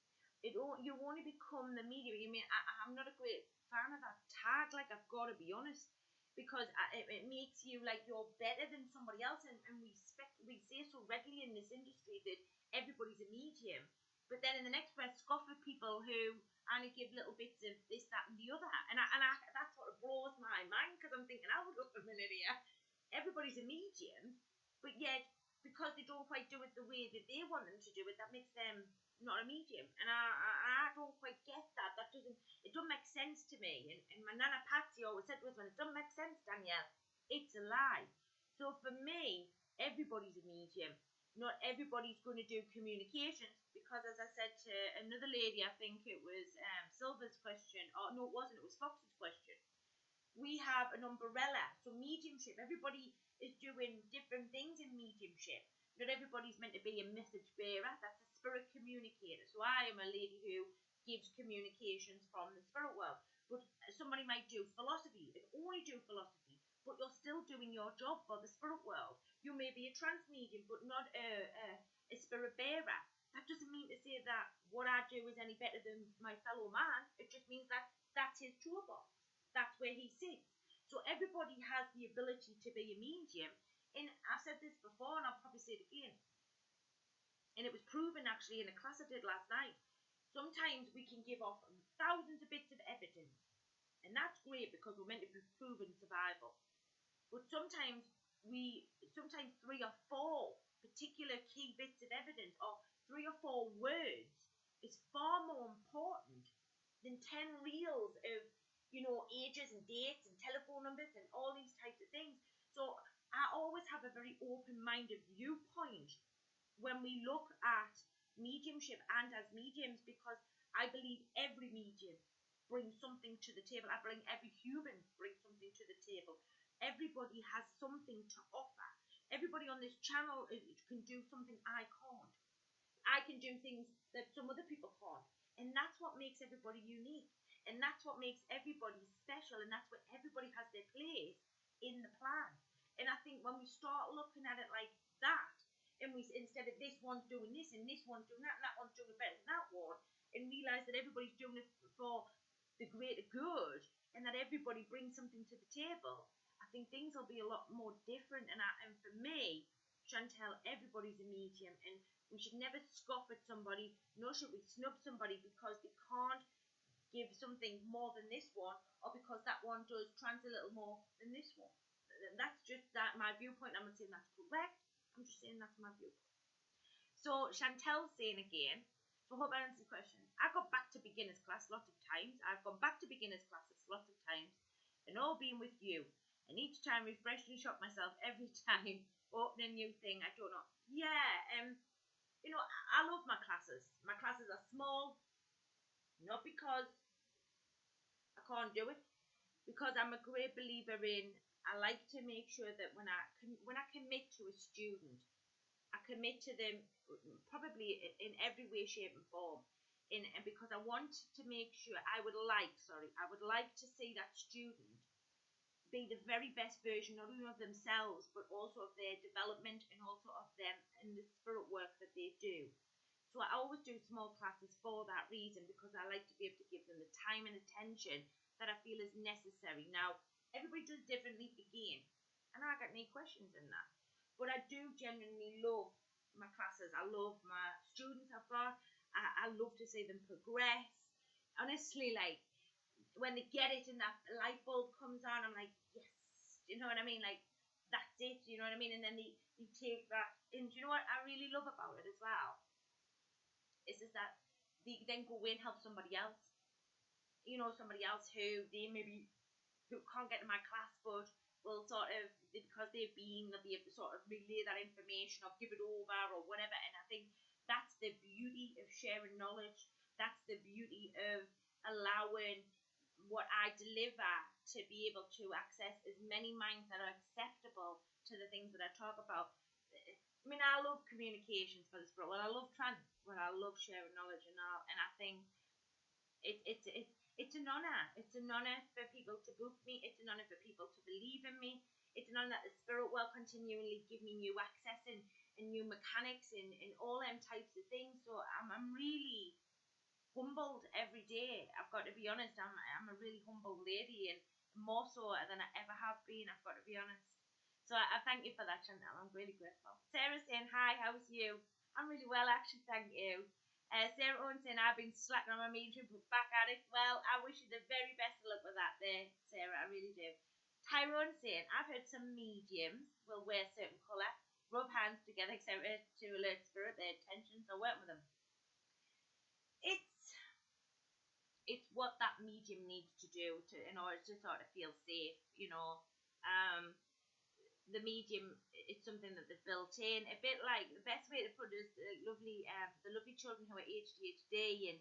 A: You only become the medium. I mean, I'm not a great fan of that tag. Like, I've got to be honest, because it makes you like you're better than somebody else, and we say so readily in this industry that everybody's a medium, but then in the next breath scoff at people who only give little bits of this, that, and the other, and that sort of blows my mind, because I'm thinking, hold up a minute here, everybody's a medium, but yet because they don't quite do it the way that they want them to do it, that makes them not a medium. And I don't quite get that. It doesn't make sense to me. And my Nana Patsy always said to us, when it doesn't make sense, Danielle, it's a lie. So for me, everybody's a medium. Not everybody's going to do communications, because as I said to another lady, I think it was Silver's question, or no, it wasn't, it was Fox's question. We have an umbrella, so mediumship, everybody is doing different things in mediumship. Not everybody's meant to be a message bearer, that's a spirit communicator. So I am a lady who gives communications from the spirit world. But somebody might do philosophy, and only do philosophy, but you're still doing your job for the spirit world. You may be a trance medium, but not a spirit bearer. That doesn't mean to say that what I do is any better than my fellow man. It just means that that's his toolbox. That's where he sits. So everybody has the ability to be a medium. And I've said this before, and I'll probably say it again. And it was proven actually in a class I did last night. Sometimes we can give off thousands of bits of evidence. And that's great, because we're meant to be proven survival. But sometimes 3 or 4 particular key bits of evidence, or 3 or 4 words, is far more important than 10 reels of ages and dates and telephone numbers and all these types of things. So I always have a very open-minded viewpoint when we look at mediumship and as mediums, because I believe every medium brings something to the table. I believe every human brings something to the table. Everybody has something to offer. Everybody on this channel can do something I can't. I can do things that some other people can't. And that's what makes everybody unique. And that's what makes everybody special. And that's where everybody has their place in the plan. And I think when we start looking at it like that, and instead of this one's doing this and this one's doing that and that one's doing it better than that one, and realise that everybody's doing it for the greater good, and that everybody brings something to the table, I think things will be a lot more different. And for me, Chantel, everybody's a medium, and we should never scoff at somebody, nor should we snub somebody because they can't give something more than this one, or because that one does trans a little more than this one. That's just my viewpoint. I'm not saying that's correct, I'm just saying that's my viewpoint. So Chantel's saying again, so I hope I answered the question. I got back to beginners class lots of times. I've gone back to beginners classes lots of times, and all being with you. And each time refreshed and shocked myself every time. Opening a new thing, I don't know. Yeah, I love my classes. My classes are small, not because I can't do it, because I'm a great believer in, I like to make sure that when I commit to a student, I commit to them probably in every way, shape and form. And because I want to make sure, I would like to see that student be the very best version, not only of themselves, but also of their development and also of them and the spirit work that they do. So I always do small classes for that reason, because I like to be able to give them the time and attention that I feel is necessary. Now, everybody does differently again, and I got any questions in that. But I do genuinely love my classes. I love my students I've got. I love to see them progress. Honestly, like, when they get it and that light bulb comes on, I'm like, yes, you know what I mean? Like, that's it, you know what I mean? And then they take that, and you know what I really love about it as well? Is that they then go away and help somebody else. Somebody else who can't get to my class, but will sort of, because they'll be able to sort of relay that information or give it over or whatever. And I think that's the beauty of sharing knowledge. That's the beauty of allowing what I deliver to be able to access as many minds that are acceptable to the things that I talk about. I mean, I love communications for the spirit. Well, I love trans. Well, I love sharing knowledge, and I think It's an honor. It's an honor for people to book me. It's an honor for people to believe in me. It's an honor that the spirit will continually give me new access and new mechanics and all them types of things. So I'm really humbled every day. I've got to be honest. I'm a really humble lady, and more so than I ever have been. I've got to be honest. So I thank you for that, Chanel. I'm really grateful. Sarah saying hi. How's you? I'm really well, actually. Thank you. Sarah Owen saying I've been slacking on my medium, but back at it. Well, I wish you the very best of luck with that, there, Sarah. I really do. Tyrone saying I've heard some mediums will wear a certain colour, rub hands together, etc., to alert spirit their intentions or work with them. It's what that medium needs to do in order to sort of feel safe, the medium, it's something that they've built in, a bit like the best way to put it is the lovely children who are ADHD and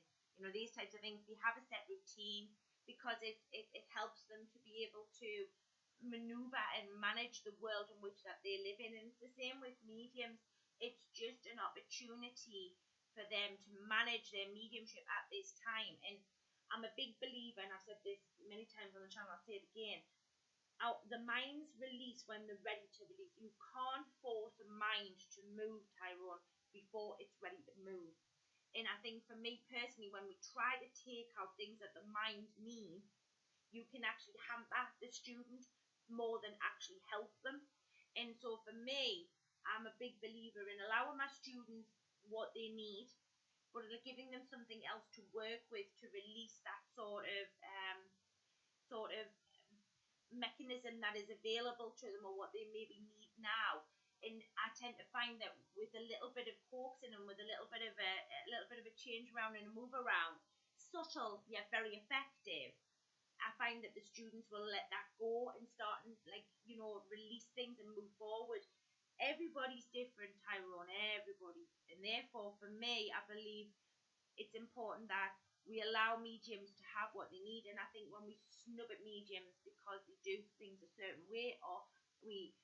A: these types of things. They have a set routine because it helps them to be able to maneuver and manage the world in which that they live in. And it's the same with mediums. It's just an opportunity for them to manage their mediumship at this time. And I'm a big believer, and I've said this many times on the channel, I'll say it again, the minds release when they're ready to release. You can't force a mind to move, Tyrone, before it's ready to move. And I think for me personally, when we try to take out things that the mind needs, you can actually hamper the student more than actually help them. And so for me, I'm a big believer in allowing my students what they need, but giving them something else to work with to release that sort of mechanism that is available to them or what they maybe need now. And I tend to find that with a little bit of coaxing and with a little bit of a change around and a move around, subtle yet very effective, I find that the students will let that go and start and release things and move forward. Everybody's different, Tyrone, everybody. And therefore, for me, I believe it's important that we allow mediums to have what they need. And I think when we snub at mediums because they do things a certain way, or we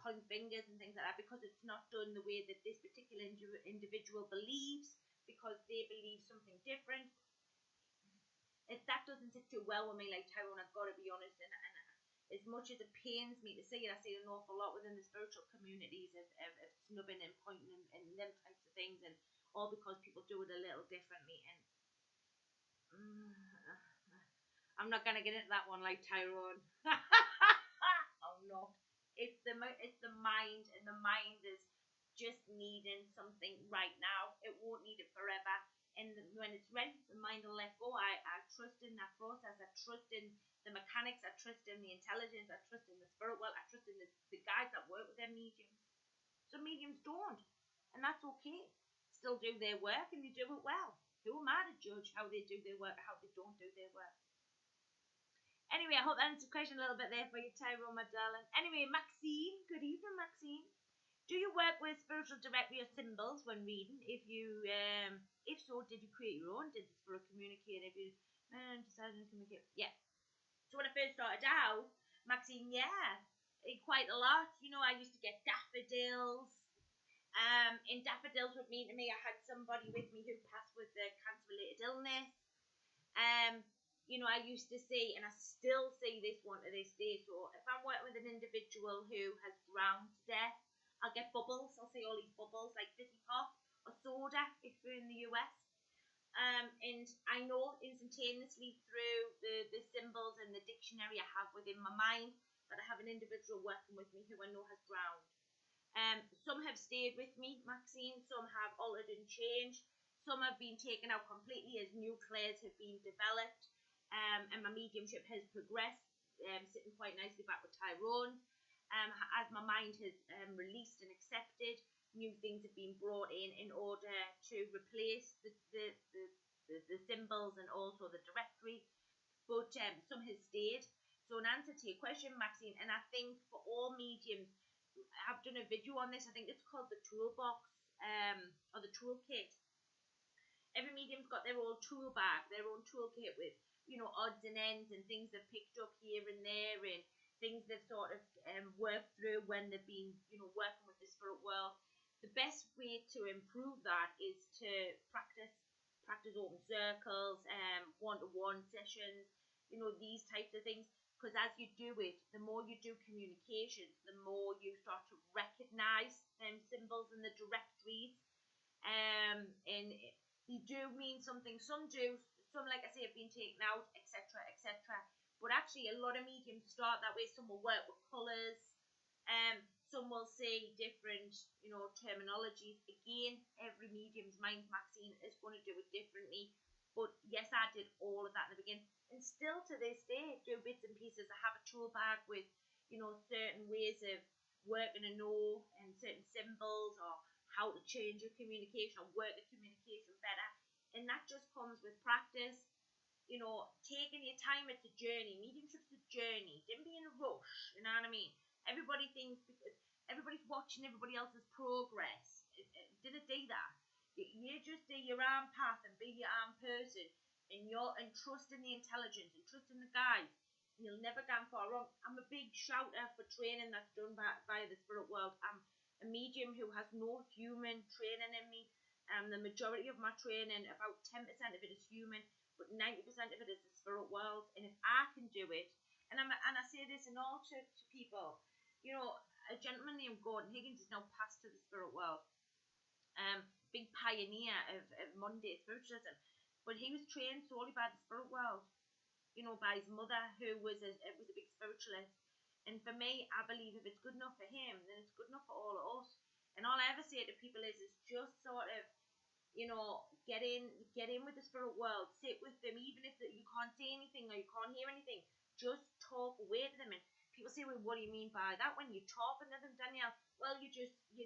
A: point fingers and things like that because it's not done the way that this particular individual believes, because they believe something different, that doesn't sit too well with me. Like, Tyrone, I've got to be honest, and as much as it pains me to say it, I see it an awful lot within the spiritual communities of snubbing and pointing and them types of things, and all because people do it a little differently. And I'm not going to get into that one, like, Tyrone. I'm not. It's the mind, and the mind is just needing something right now. It won't need it forever. And when it's ready, the mind will let go. I trust in that process. I trust in the mechanics. I trust in the intelligence. I trust in the spirit world. I trust in the guys that work with their mediums. Some mediums don't, and that's okay. Still do their work, and they do it well. Who am I to judge how they do their work or how they don't do their work? Anyway, I hope that answers the question a little bit there for you, Tyrone, my darling. Anyway, Maxine, good evening, Maxine. Do you work with spiritual directly or symbols when reading? If so, did you create your own? Did the spirit communicate? If you decided to communicate? Yeah. So when I first started out, Maxine, quite a lot. I used to get daffodils. And daffodils would mean to me I had somebody with me who passed with a cancer-related illness. I used to see, and I still see this one to this day. So if I'm working with an individual who has drowned to death, I'll get bubbles. I'll see all these bubbles like fizzy pop or soda if we're in the US. And I know instantaneously through the symbols and the dictionary I have within my mind that I have an individual working with me who I know has drowned. Some have stayed with me, Maxine. Some have altered and changed. Some have been taken out completely as new clairs have been developed. And my mediumship has progressed, sitting quite nicely back with Tyrone. As my mind has released and accepted, new things have been brought in order to replace the symbols and also the directory. But some has stayed. So in answer to your question, Maxine, and I think for all mediums, I've done a video on this. I think it's called the toolbox or the toolkit. Every medium's got their own tool bag, their own toolkit with odds and ends and things they've picked up here and there and things they've sort of worked through when they've been working with the spirit world. The best way to improve that is to practice. practice open circles, one-to-one sessions, you know, these types of things. Because as you do it, the more you do communication, the more you start to recognise them symbols in the directories. And they do mean something. Some do. Some, like I say, have been taken out, etc., etc. But actually, a lot of mediums start that way. Some will work with colours. Some will say different, you know, terminologies. Again, every medium's mind, Maxine, is going to do it differently. But yes, I did all of that in the beginning, and still to this day do bits and pieces. I have a tool bag with, you know, certain ways of working a know and certain symbols, or how to change your communication or work the communication better. And that just comes with practice. You know, taking your time. It's a journey. Mediumship's a journey. Don't be in a rush. You know what I mean? Everybody thinks, because everybody's watching everybody else's progress. Did it do that? You just do your own path and be your own person, and trust in the intelligence and trust in the guides. And you'll never go far wrong. I'm a big shouter for training that's done by the spirit world. I'm a medium who has no human training in me. The majority of my training, about 10% of it is human, but 90% of it is the spirit world. And if I can do it, and I say this in all to people, you know, a gentleman named Gordon Higgins is now passed to the spirit world. Big pioneer of Monday spiritualism, but he was trained solely by the spirit world, you know, by his mother, who was a big spiritualist. And for me, I believe if it's good enough for him, then it's good enough for all of us. And all I ever say to people is just sort of, you know, get in with the spirit world, sit with them, even if you can't say anything or you can't hear anything, just talk away to them. And people say, well, what do you mean by that? When you're talking to them, Danielle, well, you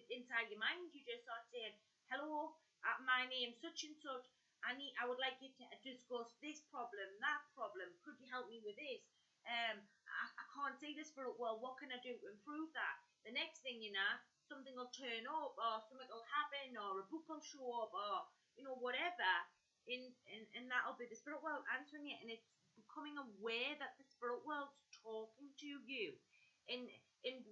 A: inside your mind, you just start saying, hello, my name's such and such. I would like you to discuss this problem, that problem. Could you help me with this? I can't see the spirit world. What can I do to improve that? The next thing you know, something will turn up, or something will happen, or a book will show up, or, you know, whatever. And that'll be the spirit world answering it. And it's becoming aware that the spirit world's talking to you. And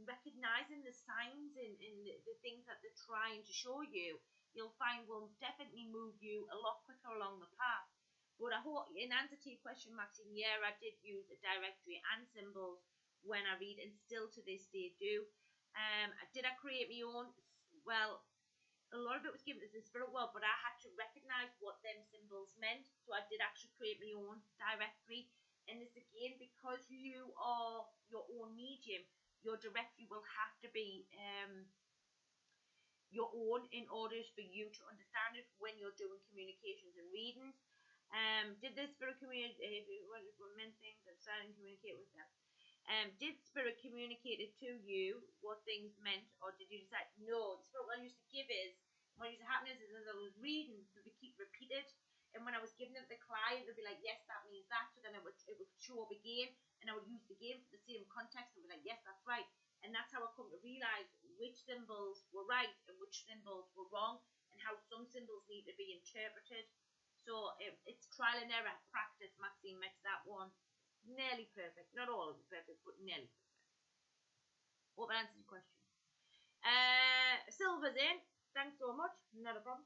A: recognizing the signs and the things that they're trying to show you, you'll find will definitely move you a lot quicker along the path. But I hope, in answer to your question, Maxine, yeah, I did use a directory and symbols when I read, and still to this day do. Did I create my own? Well, a lot of it was given to the spirit world, but I had to recognize what them symbols meant. So I did actually create my own directory. And this again, because you are your own medium, your directory will have to be your own in order for you to understand it when you're doing communications and readings. Did the spirit communicate meant things and starting to communicate with them? Did spirit communicate it to you what things meant, or did you decide? No, the spirit what I used to give is, what used to happen is as I was reading, they would keep repeated, and when I was giving it to the client, they'd be like, yes, that means that. So then it would show up again, and I would use it again for the same context, and be like, yes, that's right. And that's how I come to realise which symbols were right and which symbols were wrong, and how some symbols need to be interpreted. So it's trial and error, practice. Maxine makes that one nearly perfect. Not all of it perfect, but nearly perfect. Hope that answers your question. Silver's in. Thanks so much. Not a problem.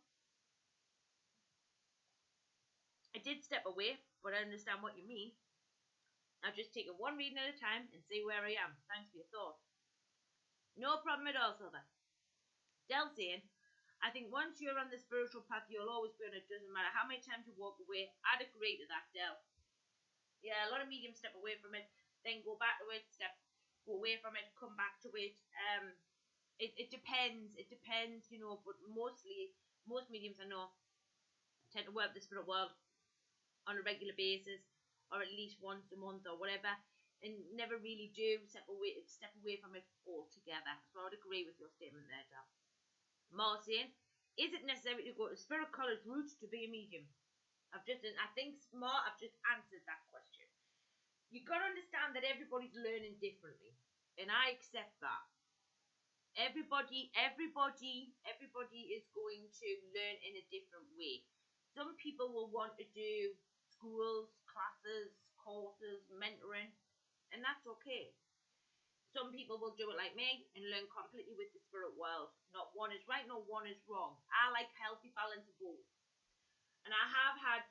A: I did step away, but I understand what you mean. I'll just take it one reading at a time and see where I am. Thanks for your thought. No problem at all, Silver. Del's in. I think once you're on the spiritual path, you'll always be on it. Doesn't matter how many times you walk away. I'd agree to that, Del. Yeah, a lot of mediums step away from it, then go back to it, go away from it, come back to it. It depends. It depends, you know, but most mediums I know tend to work the spirit world on a regular basis, or at least once a month or whatever, and never really do step away from it altogether. So I would agree with your statement there, Del. Mar saying, is it necessary to go to spirit college route to be a medium? I think, Mar, I've just answered that question. You've got to understand that everybody's learning differently, and I accept that. Everybody is going to learn in a different way. Some people will want to do schools, classes, courses, mentoring, and that's okay. Some people will do it like me and learn completely with the spirit world. Not one is right, nor one is wrong. I like healthy balance of both. And I have had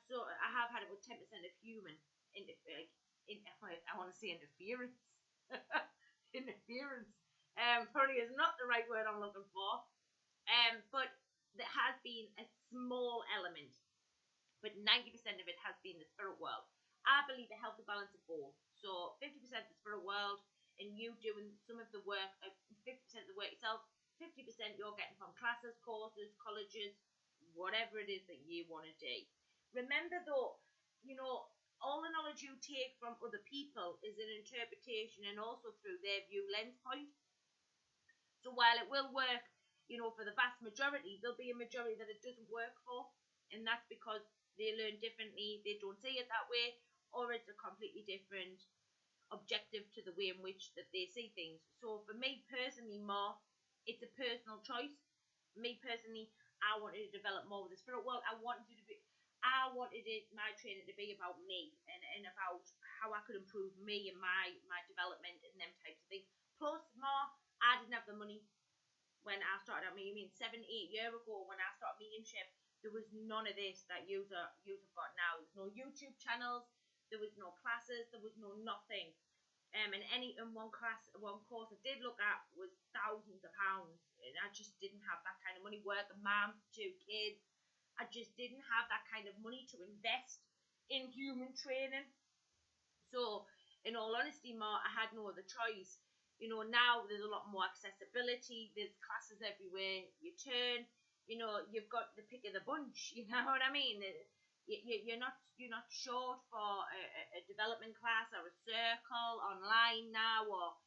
A: about 10% of human I want to say interference. Interference. Probably is not the right word I'm looking for. But there has been a small element, but 90% of it has been the spirit world. I believe a healthy balance of both. So 50% the spirit world, and you doing some of the work, 50% of the work yourself, 50% you're getting from classes, courses, colleges, whatever it is that you want to do. Remember though, all the knowledge you take from other people is an interpretation and also through their view lens point. So while it will work, for the vast majority, there'll be a majority that it doesn't work for. And that's because they learn differently, they don't see it that way, or it's a completely different objective to the way in which that they see things. So for me personally, more, it's a personal choice. Me personally, I wanted to develop more with the spirit world. I wanted my training to be about me and about how I could improve me and my development and them types of things. Plus, more, I didn't have the money when I started out medium. 7-8 years ago when I started mediumship, there was none of this that you've got now. There was no YouTube channels, there was no classes, there was no nothing. And one course I did look at was thousands of pounds, and I just didn't have that kind of money. Working mum, 2 kids, I just didn't have that kind of money to invest in human training. So, in all honesty, I had no other choice. Now there's a lot more accessibility. There's classes everywhere you turn. You've got the pick of the bunch. You know what I mean? You're not short for a development class or a circle online now, or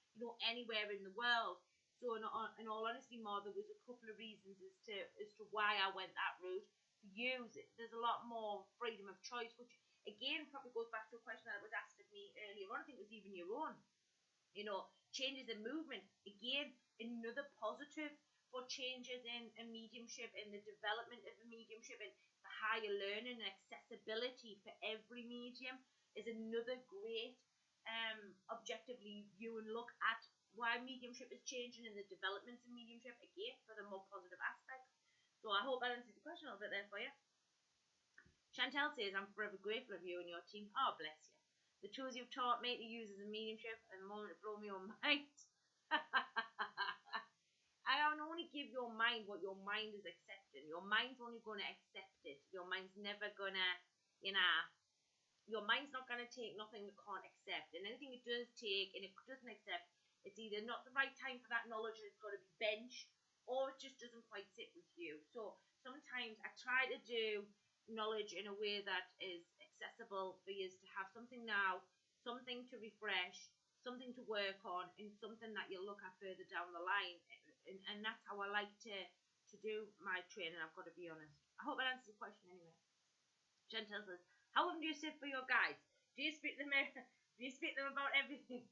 A: anywhere in the world. So in all honesty, there was a couple of reasons as to why I went that route. For you, there's a lot more freedom of choice, which again probably goes back to a question that was asked of me earlier on. I think it was even your own. Changes in movement. Again, another positive for changes in mediumship and the development of the mediumship and the higher learning and accessibility for every medium is another great objectively view and look at why mediumship is changing and the developments in mediumship, again, for the more positive aspects. So I hope that answers the question a little bit there for you. Chantel says, I'm forever grateful of you and your team. Oh, bless you. The tools you've taught me to use as a mediumship and the moment it blow me on mind. I can only give your mind what your mind is accepting. Your mind's only going to accept it. Your mind's never going to, your mind's not going to take nothing it can't accept. And anything it does take and it doesn't accept, it's either not the right time for that knowledge and it's got to be benched, or it just doesn't quite sit with you. So sometimes I try to do knowledge in a way that is accessible for you to have something now, something to refresh, something to work on, and something that you'll look at further down the line. And that's how I like to do my training, I've got to be honest. I hope that answers the question anyway. Chantel says, how often do you sit for your guides? Do you speak to them about everything?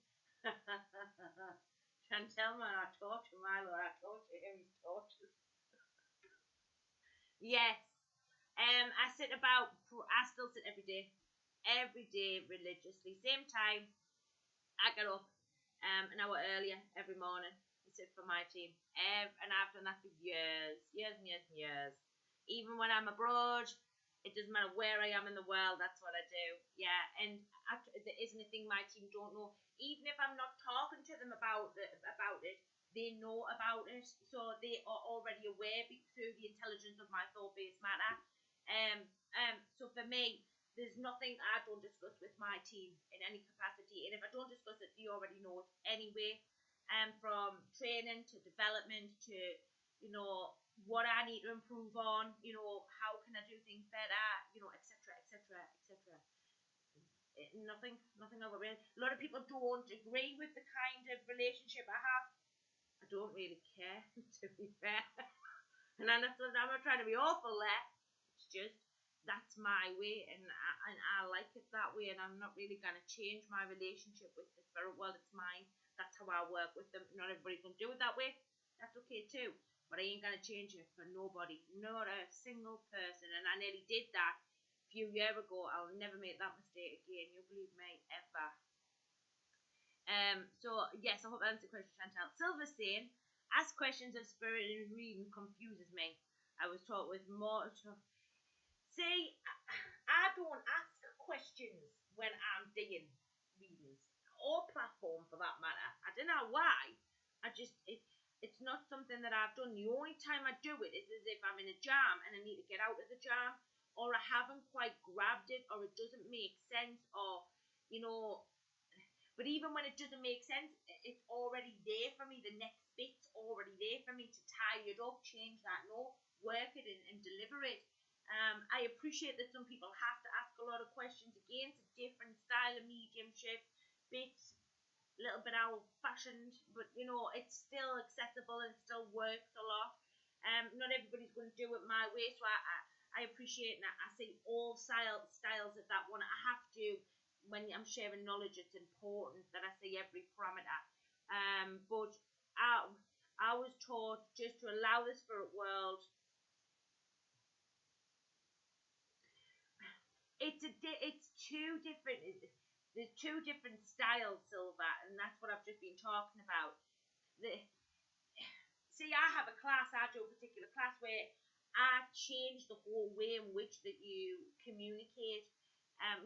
A: Chantel, man, I torture Milo, I torture him, he's tortured. Yes. I still sit every day religiously. Same time, I get up an hour earlier every morning and sit for my team. And I've done that for years. Even when I'm abroad, it doesn't matter where I am in the world, that's what I do. Yeah, and there isn't a thing my team don't know. Even if I'm not talking to them about it, they know about it. So they are already aware through the intelligence of my thought-based matter. So for me, there's nothing I don't discuss with my team in any capacity. And if I don't discuss it, they already know it anyway. From training to development to, what I need to improve on, how can I do things better, etc. Nothing over really. A lot of people don't agree with the kind of relationship I have. I don't really care, to be fair. And I'm not trying to be awful there. It's just, that's my way, and I like it that way, and I'm not really going to change my relationship with the spirit world. It's mine. That's how I work with them. Not everybody can do it that way. That's okay too. But I ain't going to change it for nobody. Not a single person. And I nearly did that a few years ago. I'll never make that mistake again. You believe me? Ever. So, yes, I hope that answers the question, Chantal. Silver's saying, ask questions of spirit and reading confuses me. I was taught with more. See, I don't ask questions when I'm doing readings or platform for that matter. I don't know why. It's not something that I've done. The only time I do it is as if I'm in a jam and I need to get out of the jam, or I haven't quite grabbed it, or it doesn't make sense, or you know. But even when it doesn't make sense, it's already there for me. The next bit's already there for me to tie it up, change that note, work it, and deliver it. I appreciate that some people have to ask a lot of questions. Again, it's a different style of mediumship. Bits a little bit old fashioned, but it's still accessible and still works a lot. Not everybody's going to do it my way, so I appreciate that. I see all styles of that one. I have to, when I'm sharing knowledge, it's important that I see every parameter. But I was taught just to allow the spirit world. It's two different. There's two different styles, Silver, and that's what I've just been talking about. See, I have a class. I do a particular class where I change the whole way in which that you communicate.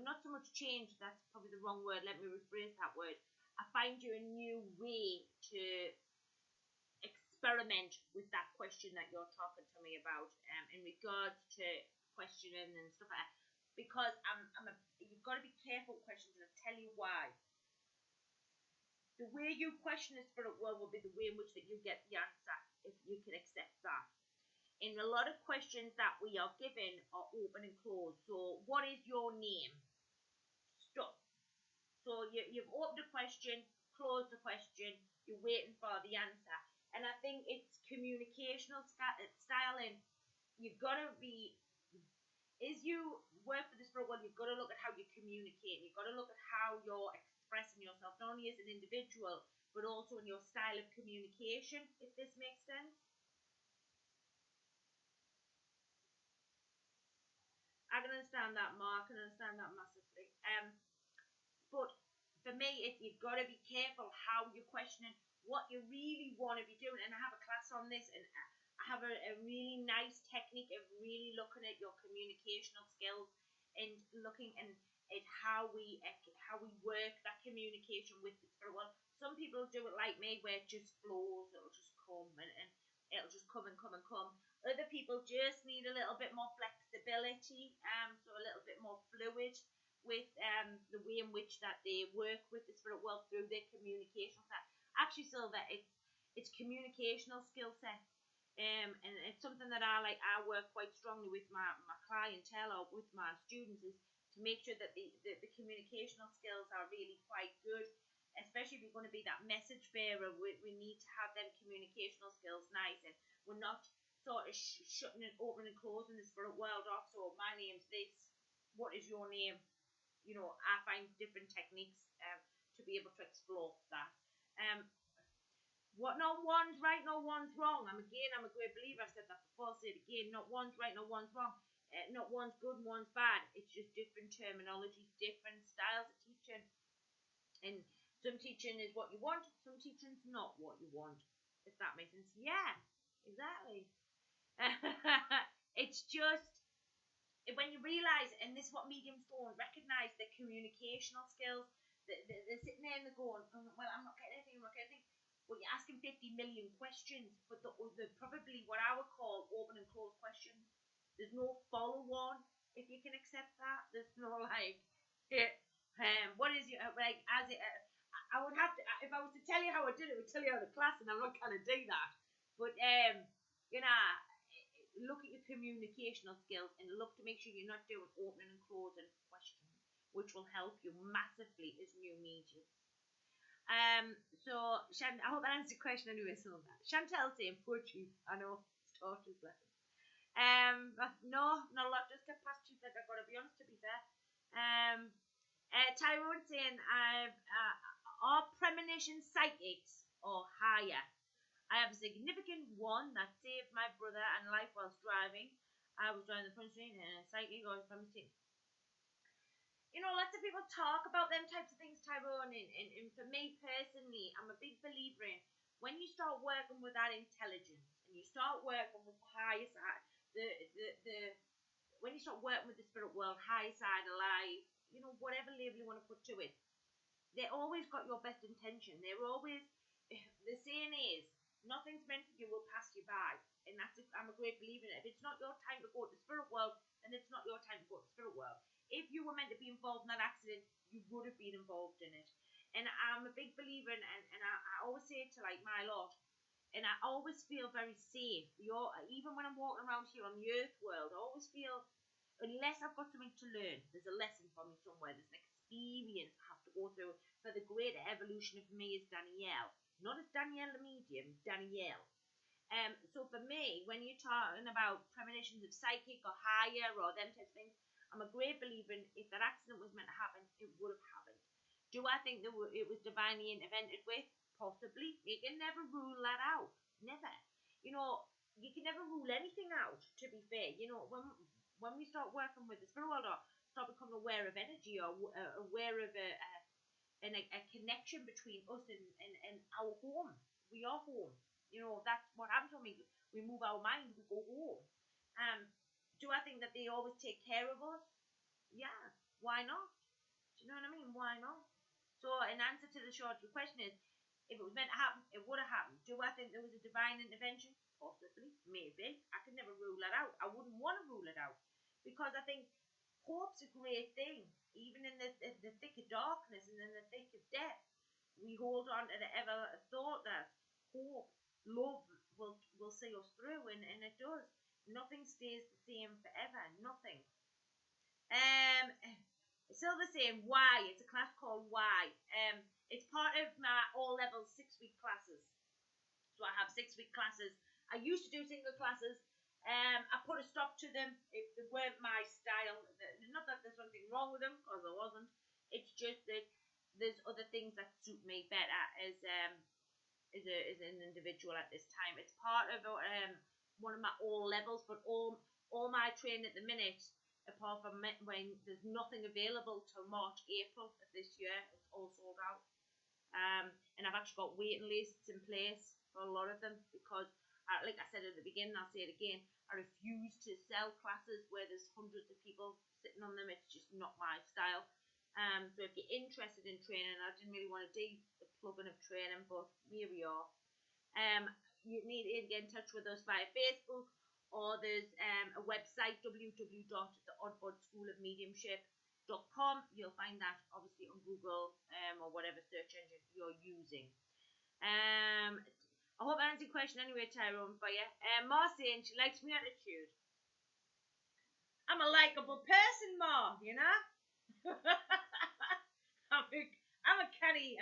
A: Not so much change. That's probably the wrong word. Let me rephrase that word. I find you a new way to experiment with that question that you're talking to me about, in regards to questioning and stuff like that. Because you've got to be careful with questions, and I'll tell you why. The way you question the spirit world will be the way in which that you get the answer, if you can accept that. In a lot of questions that we are given are open and closed. So, what is your name? Stop. So you've opened a question, closed the question, you're waiting for the answer. And I think it's communicational styling. You've got to be, as you work for the spirit world, you've got to look at how you communicate. You've got to look at how you're expressing yourself, not only as an individual, but also in your style of communication, if this makes sense. I can understand that, Mark. I can understand that massively. But for me, you've got to be careful how you're questioning what you really want to be doing. And I have a class on this, and I have a really nice technique of really looking at your communicational skills and looking at how we work that communication with the spirit world. Some people do it like me, where it just flows. It'll just come and it'll just come and come and come. Other people just need a little bit more flexibility, so a little bit more fluid with the way in which that they work with the spirit world through their communication set. Actually, Silver, it's communicational skill sets, and it's something that I work quite strongly with my clientele or with my students, is to make sure that the communicational skills are really quite good. Especially if you're going to be that message bearer, we need to have them communicational skills nice, and we're not sort of shutting and opening and closing the spirit world off. So my name's this. What is your name? I find different techniques to be able to explore that. What? No one's right, no one's wrong. I'm a great believer. I've said that before. I'll say it again. Not one's right, no one's wrong. Not one's good, one's bad. It's just different terminologies, different styles of teaching. And some teaching is what you want, some teaching's not what you want. If that makes sense. Yeah, exactly. It's just when you realise, and this is what mediums don't recognise, the communicational skills. They're sitting there and they're going, oh, well, I'm not getting anything, Well, you're asking 50 million questions, but they're probably what I would call open and closed questions. There's no follow-on, if you can accept that. There's no what is your, I would have to, if I was to tell you how I did it, I would tell you how the class, and I'm not going to do that. But, look at your communicational skills and look to make sure you're not doing opening and closing questions, which will help you massively as new mediums. So, I hope that answers the question anyway, Silver. Chantel's saying poetry. I know, it's tortuous lesson. No, not a lot, just get past 2 I've got to be honest, to be fair. Tyrone saying, are premonition psychics or higher? I have a significant one that saved my brother and life whilst driving. I was driving the front street and a psychic or premonition. Lots of people talk about them types of things, Tyrone, and for me personally, I'm a big believer in when you start working with that intelligence and you start working with the higher side, the when you start working with the spirit world, high side of life, you know, whatever label you want to put to it, they always got your best intention. They're always, the saying is, nothing's meant for you will pass you by. And I'm a great believer in it. If it's not your time to go to the spirit world, then it's not your time to go to the spirit world. If you were meant to be involved in that accident, you would have been involved in it. And I'm a big believer in, and I always say it to like my lot, and I always feel very safe. Even when I'm walking around here on the earth world, I always feel, unless I've got something to learn, there's a lesson for me somewhere, there's an experience I have to go through for the greater evolution of me as Danielle. Not as Danielle the Medium, Danielle. So for me, when you're talking about premonitions of psychic or higher or them types of things, I'm a great believer in, if that accident was meant to happen, it would have happened. Do I think that it was divinely intervened with? Possibly. You can never rule that out. Never. You know, you can never rule anything out, to be fair. You know, when we start working with the spirit world or start becoming aware of energy or aware of a connection between us and our home. We are home. You know, that's what happens when we move our mind, we go home. Do I think that they always take care of us? Yeah. Why not? Do you know what I mean? Why not? So, in answer to the short question is, if it was meant to happen, it would have happened. Do I think there was a divine intervention? Possibly. Maybe. I could never rule that out. I wouldn't want to rule it out. Because I think hope's a great thing. Even in the thick of darkness and in the thick of death, we hold on to the ever thought that hope, love will see us through, and it does. Nothing stays the same forever. Nothing. Still the same. Why? It's a class called Why. It's part of my all level 6-week classes. So I have 6-week classes. I used to do single classes. I put a stop to them. They weren't my style. Not that there's something wrong with them, because there wasn't. It's just that there's other things that suit me better as an individual at this time. It's part of one of my all levels, but all my training at the minute, apart from when there's nothing available till March, April of this year, it's all sold out. And I've actually got waiting lists in place for a lot of them because, like I said at the beginning, I'll say it again, I refuse to sell classes where there's hundreds of people sitting on them. It's just not my style. So if you're interested in training, I didn't really want to do the plugging of training, but here we are. You need to get in touch with us via Facebook, or there's a website, www.theoddbodschoolofmediumship.com. You'll find that obviously on Google or whatever search engine you're using. I hope I answered your question anyway, Tyrone, for you. Marcy, she likes my attitude. I'm a likeable person, Ma, you know? I'm a canny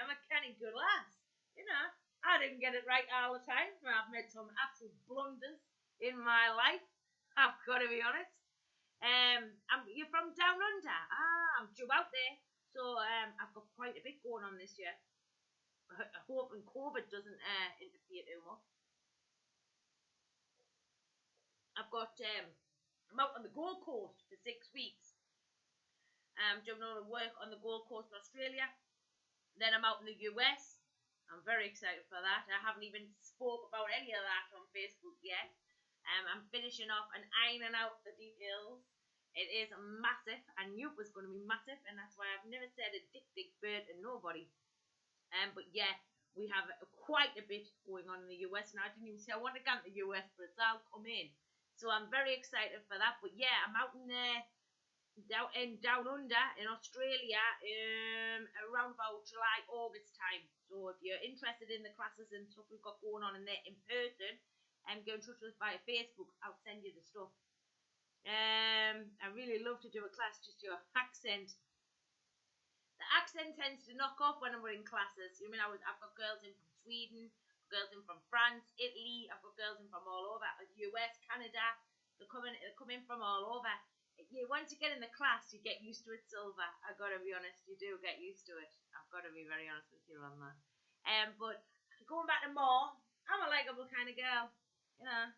A: good lass, you know. I didn't get it right all the time. I've made some absolute blunders in my life. I've got to be honest. You're from down under. I'm due out there, so I've got quite a bit going on this year. Hoping COVID doesn't interfere too much. I'm out on the Gold Coast for 6 weeks. Doing a lot of work on the Gold Coast in Australia. Then I'm out in the US. I'm very excited for that. I haven't even spoke about any of that on Facebook yet. I'm finishing off and ironing out the details. It is massive. I knew it was going to be massive, and that's why I've never said a dick bird to nobody. But yeah, we have quite a bit going on in the US, and I didn't even say I want to go to the US, but it's all come in. So I'm very excited for that. But yeah, I'm out in there, down under in Australia, around about July, August time. So if you're interested in the classes and stuff we've got going on in there in person, get in touch with us via Facebook. I'll send you the stuff. I really love to do a class, just your accent. The accent tends to knock off when we're in classes. You mean I've got girls in from Sweden, girls in from France, Italy. I've got girls in from all over, US, Canada. They're coming from all over. Once you get in the class, you get used to it, Silver. I've got to be honest, you do get used to it. I've got to be very honest with you on that. But going back to more, I'm a likeable kind of girl. You know,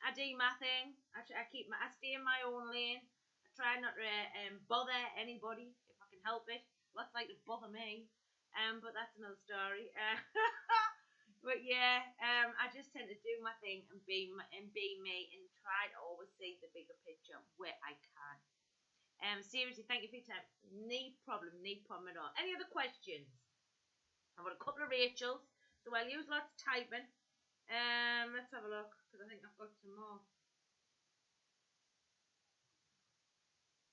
A: I do my thing. I stay in my own lane. I try not to bother anybody if I can help it. Lots like to bother me. But that's another story. But yeah, I just tend to do my thing and be me and try to always see the bigger picture where I can. Seriously, thank you for your time. No problem at all. Any other questions? I've got a couple of Rachels, so I'll use lots of typing. Let's have a look because I think I've got some more.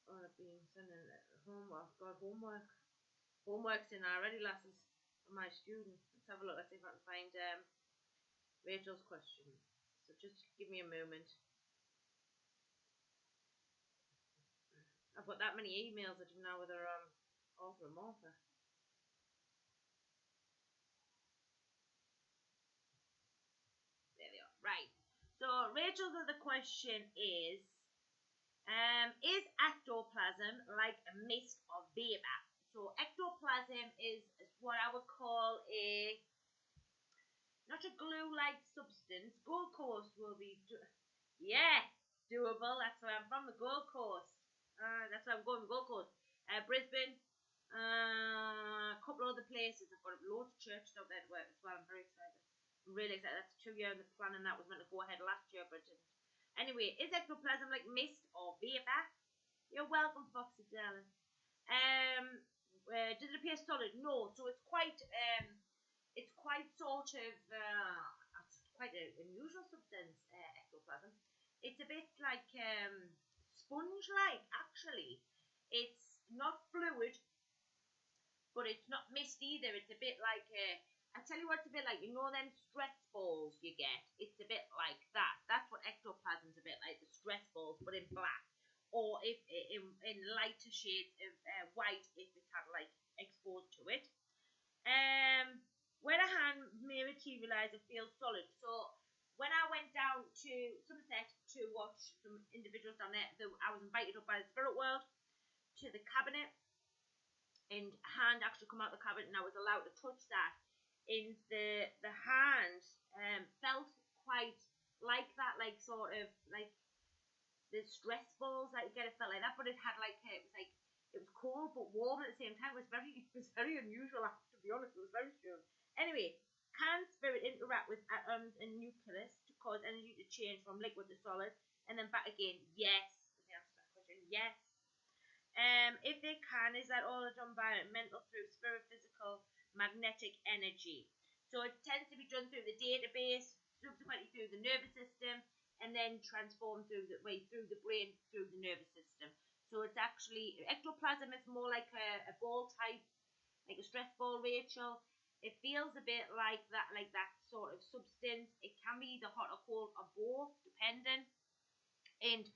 A: Oh, I've been sending homework. God, homework. Homework's in already, lasses, for my students. Let's have a look. Let's see if I can find Rachel's question. So just give me a moment. I've got that many emails. I don't know whether author or Martha. There they are. Right. So Rachel's other question is ectoplasm like a mist or vapor? So ectoplasm is what I would call a not a glue-like substance. Gold Coast will be, yeah, doable. That's where I'm from, the Gold Coast. That's where I'm going, the Gold Coast. Brisbane, a couple of other places. I've got loads of churches out there to work as well. I'm very excited. I'm really excited. That's 2 years in the plan, and that was meant to go ahead last year, but it didn't. Anyway, is ectoplasm like mist or vapor? You're welcome, Foxy darling. Does it appear solid? No. So it's quite sort of it's quite an unusual substance, ectoplasm. It's a bit like sponge-like, actually. It's not fluid, but it's not mist either. It's a bit like I tell you what it's a bit like. You know them stress balls you get? It's a bit like that. That's what ectoplasm's a bit like, the stress balls, but in black. Or if in lighter shades of white if it had like exposed to it. When a hand may materialise, it feels solid. So when I went down to Somerset to watch some individuals down there, I was invited up by the spirit world to the cabinet, and hand actually come out the cabinet, and I was allowed to touch that. And the hand felt quite like that, like sort of like the stress balls that you get. It felt like that, but it had like it was cold but warm at the same time. It was very unusual. To be honest, it was very strange. Anyway, can spirit interact with atoms and nucleus to cause energy to change from liquid to solid and then back again? Yes. Is the answer to that question? Yes. If they can, is that all done by mental through spirit, physical, magnetic energy? So it tends to be done through the database, subsequently through the nervous system, and then transformed through the brain, through the nervous system. So it's actually ectoplasm is more like a ball type, like a stress ball, Rachel. It feels a bit like that sort of substance. It can be either hot or cold or both, depending. And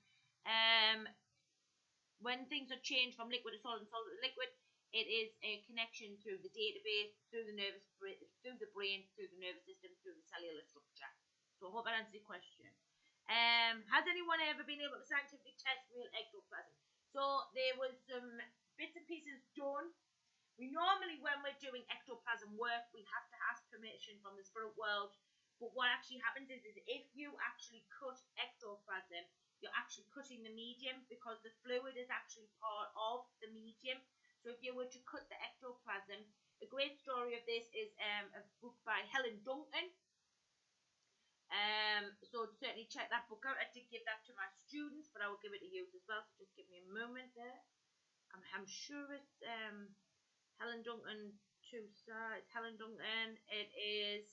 A: when things are changed from liquid to solid and solid to liquid, it is a connection through the database, through the through the brain, through the nervous system, through the cellular structure. So I hope that answers your question. Has anyone ever been able to scientifically test real ectoplasm? So there was some bits and pieces done. We normally, when we're doing ectoplasm work, we have to ask permission from the spirit world. But what actually happens is if you actually cut ectoplasm, you're actually cutting the medium, because the fluid is actually part of the medium. So if you were to cut the ectoplasm, a great story of this is a book by Helen Duncan. So certainly check that book out. I did give that to my students, but I will give it to you as well. So just give me a moment there. I'm sure it's Helen Duncan. Two sides. Helen Duncan. It is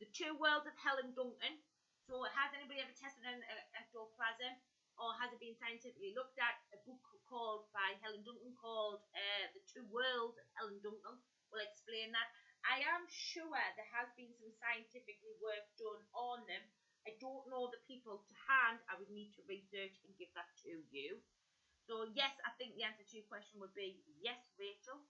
A: The Two Worlds of Helen Duncan. So has anybody ever tested an ectoplasm, or has it been scientifically looked at? A book called by Helen Duncan called The Two Worlds of Helen Duncan will explain that. I am sure there has been some scientifically work done on them. I don't know the people to hand. I would need to research and give that to you. So yes, I think the answer to your question would be yes, Rachel.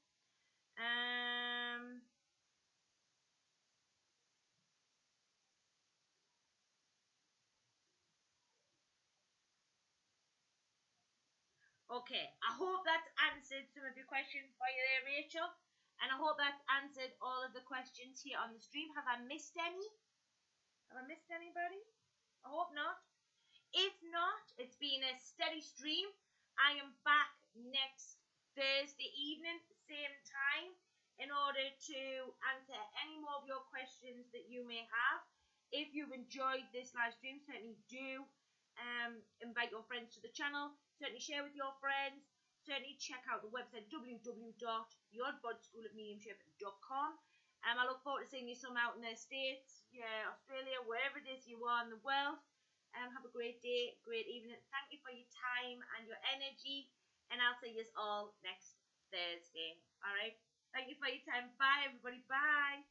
A: Okay, I hope that's answered some of your questions for you there, Rachel. And I hope that's answered all of the questions here on the stream. Have I missed any? Have I missed anybody? I hope not. If not, it's been a steady stream. I am back next Thursday evening, same time. in order to answer any more of your questions that you may have. If you've enjoyed this live stream, certainly do invite your friends to the channel. Certainly share with your friends. Certainly check out the website www.yourbodschoolofmediumship.com. I look forward to seeing you some out in the States, Australia, wherever it is you are in the world. Have a great day, great evening. Thank you for your time and your energy. And I'll see you all next Thursday. All right. Thank you for your time. Bye, everybody. Bye.